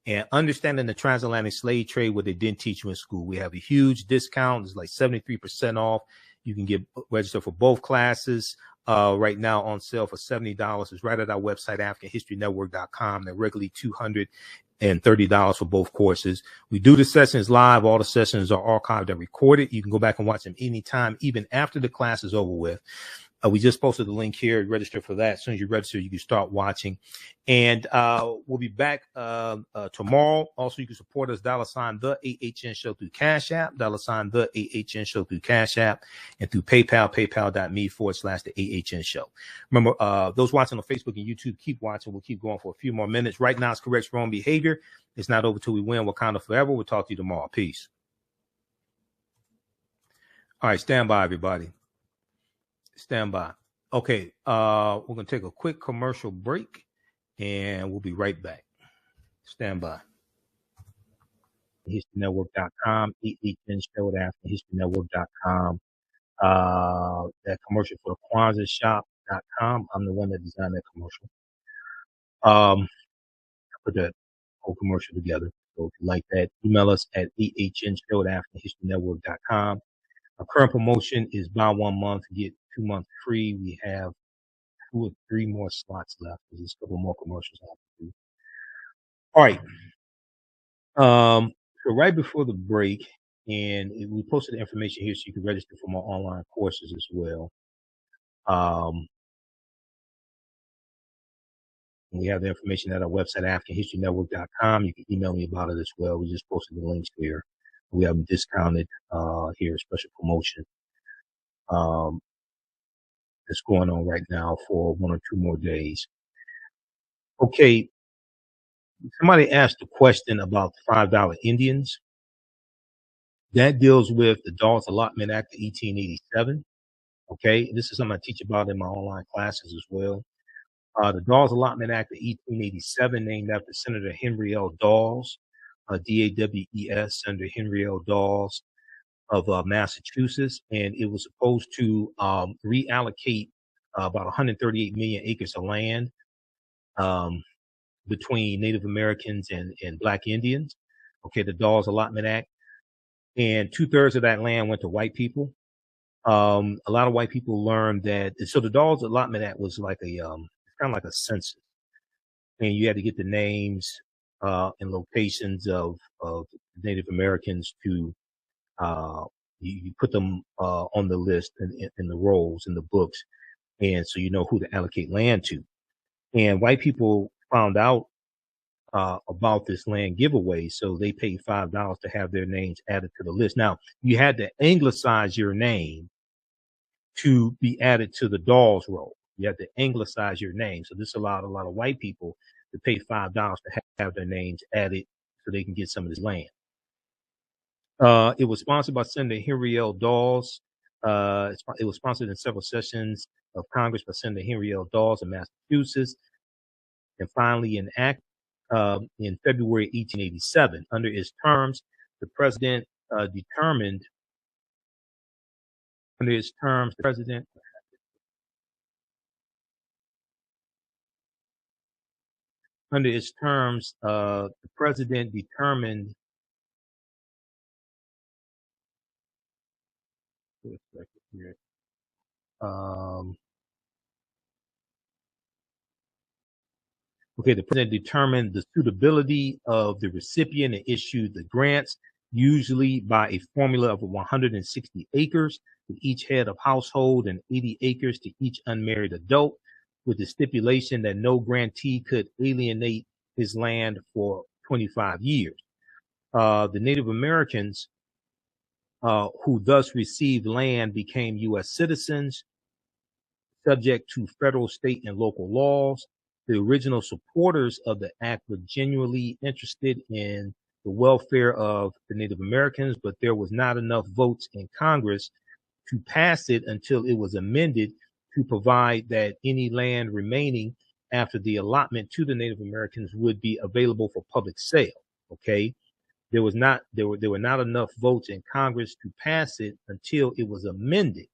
and understanding the transatlantic slave trade, what they didn't teach you in school. We have a huge discount. It's like 73% off. You can get registered for both classes right now on sale for $70. It's right at our website, AfricanHistoryNetwork.com. They're regularly $230 for both courses. We do the sessions live. All the sessions are archived and recorded. You can go back and watch them anytime, even after the class is over with. We just posted the link here. Register for that. As soon as you register, you can start watching. And we'll be back tomorrow. Also, you can support us, $, the AHN Show through Cash App, $, the AHN Show through Cash App, and through PayPal, paypal.me/the AHN Show. Remember, those watching on Facebook and YouTube, keep watching. We'll keep going for a few more minutes. Right now, it's correct wrong behavior. It's not over till we win. Wakanda forever. We'll talk to you tomorrow. Peace. All right, stand by, everybody. Stand by. Okay, we're going to take a quick commercial break, and we'll be right back. Stand by. HistoryNetwork.com, AHN Show at AfricanHistoryNetwork.com. That commercial for the Kwanzaa Shop.com. I'm the one that designed that commercial. I put that whole commercial together. So if you like that, email us at AHNShow at AfricanHistoryNetwork.com. Our current promotion is buy 1 month, get 2 months free. We have 2 or 3 more slots left. There's a couple more commercials I have to do. All right. So right before the break, and we posted the information here so you can register for my online courses as well. We have the information at our website, AfricanHistoryNetwork.com. You can email me about it as well. We just posted the links here. We have them discounted here, special promotion. That's going on right now for 1 or 2 more days. Okay, somebody asked a question about the $5 Indians. That deals with the Dawes Allotment Act of 1887. Okay, this is something I teach about in my online classes as well. The Dawes Allotment Act of 1887, named after Senator Henry L. Dawes, D-A-W-E-S, Senator Henry L. Dawes of Massachusetts, and it was supposed to reallocate about 138 million acres of land between Native Americans and Black Indians. Okay, the Dawes Allotment Act, and 2/3 of that land went to white people. A lot of white people learned that. So the Dawes Allotment Act was like a kind of like a census, and you had to get the names and locations of Native Americans to you put them on the list in the rolls in the books, and so you know who to allocate land to. And white people found out about this land giveaway, so they paid $5 to have their names added to the list. Now, you had to anglicize your name to be added to the Dawes roll. You had to anglicize your name. So this allowed a lot of white people to pay $5 to have their names added so they can get some of this land. It was sponsored by Senator Henry L. Dawes. It was sponsored in several sessions of Congress by Senator Henry L. Dawes of Massachusetts, and finally enacted in February 1887. Under its terms, the president determined. Under its terms, the president. Under its terms, the president determined. Wait a second here. Okay, the president determined the suitability of the recipient and issued the grants, usually by a formula of 160 acres to each head of household and 80 acres to each unmarried adult, with the stipulation that no grantee could alienate his land for 25 years. The Native Americans who thus received land became U.S. citizens, subject to federal, state, and local laws. The original supporters of the act were genuinely interested in the welfare of the Native Americans, but there was not enough votes in Congress to pass it until it was amended to provide that any land remaining after the allotment to the Native Americans would be available for public sale. Okay, there were not enough votes in Congress to pass it until it was amended.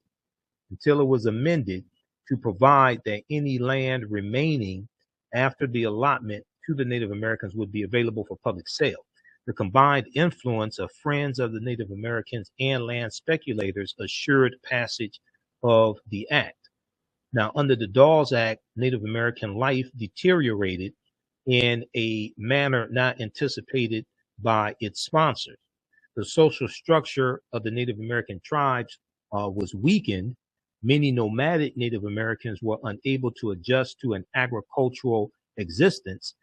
To provide that any land remaining after the allotment to the Native Americans would be available for public sale. The combined influence of friends of the Native Americans and land speculators assured passage of the act. Now, under the Dawes Act, Native American life deteriorated in a manner not anticipated by its sponsors. The social structure of the Native American tribes was weakened. Many nomadic Native Americans were unable to adjust to an agricultural existence.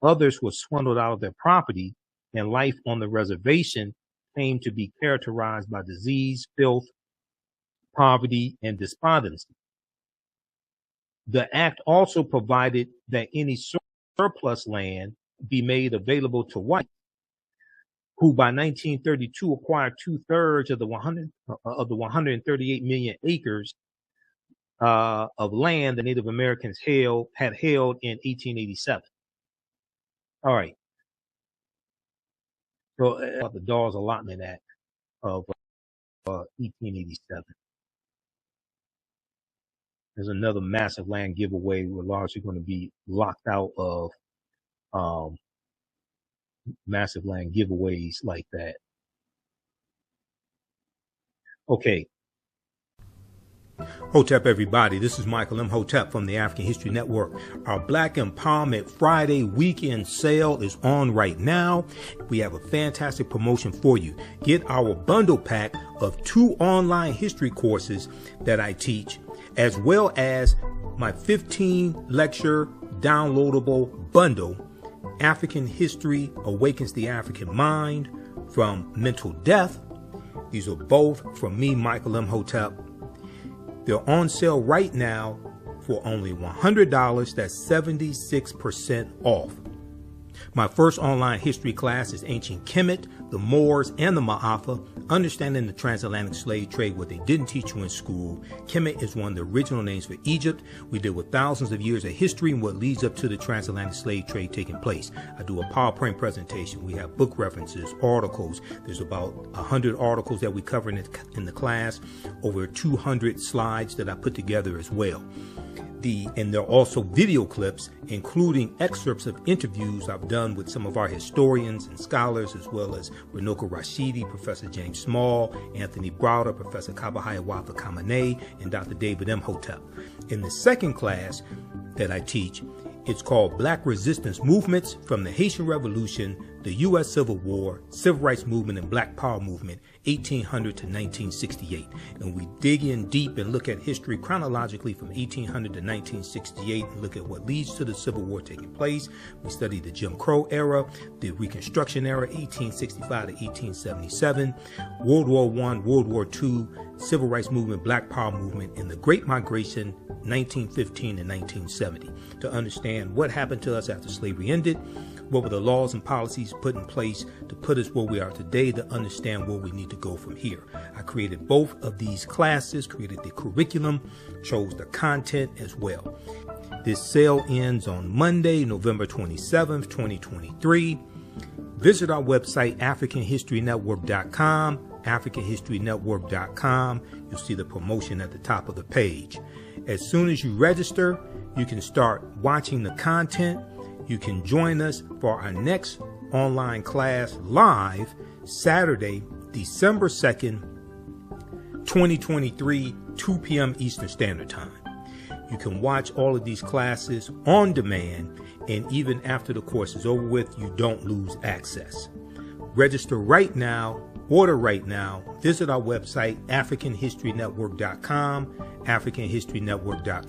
Others were swindled out of their property, and life on the reservation came to be characterized by disease, filth, poverty, and despondency. The act also provided that any surplus land be made available to whites, who by 1932 acquired 2/3 of the 138 million acres of land the Native Americans had held in 1887. All right. So the Dawes Allotment Act of 1887. There's another massive land giveaway. We're largely going to be locked out of massive land giveaways like that. Okay. Hotep, everybody. This is Michael Imhotep from the African History Network. Our Black Empowerment Friday weekend sale is on right now. We have a fantastic promotion for you. Get our bundle pack of 2 online history courses that I teach, as well as my 15 lecture downloadable bundle, African History Awakens the African Mind from Mental Death. These are both from me, Michael Imhotep. They're on sale right now for only $100. That's 76% off. My first online history class is Ancient Kemet, the Moors, and the Maafa, Understanding the Transatlantic Slave Trade, what they didn't teach you in school. Kemet is one of the original names for Egypt. We deal with thousands of years of history and what leads up to the transatlantic slave trade taking place. I do a PowerPoint presentation. We have book references, articles. There's about 100 articles that we cover in the class, over 200 slides that I put together as well. And there are also video clips, including excerpts of interviews I've done with some of our historians and scholars, as well as Runoko Rashidi, Professor James Small, Anthony Browder, Professor Kabahayawafa Kamene, and Dr. David Imhotep. In the second class that I teach, it's called Black Resistance Movements from the Haitian Revolution, the U.S. Civil War, Civil Rights Movement, and Black Power Movement, 1800 to 1968. And we dig in deep and look at history chronologically from 1800 to 1968 and look at what leads to the Civil War taking place. We study the Jim Crow era, the Reconstruction era, 1865 to 1877, World War I, World War II, Civil Rights Movement, Black Power Movement, and the Great Migration, 1915 and 1970, to understand what happened to us after slavery ended, what were the laws and policies put in place to put us where we are today, to understand where we need to go from here. I created both of these classes, created the curriculum, chose the content as well. This sale ends on Monday, November 27th, 2023. Visit our website, AfricanHistoryNetwork.com, AfricanHistoryNetwork.com. You'll see the promotion at the top of the page. As soon as you register, you can start watching the content. You can join us for our next online class live Saturday, December 2nd, 2023, 2 p.m. Eastern Standard Time. You can watch all of these classes on demand, and even after the course is over with, you don't lose access. Register right now, order right now. Visit our website, AfricanHistoryNetwork.com, AfricanHistoryNetwork.com.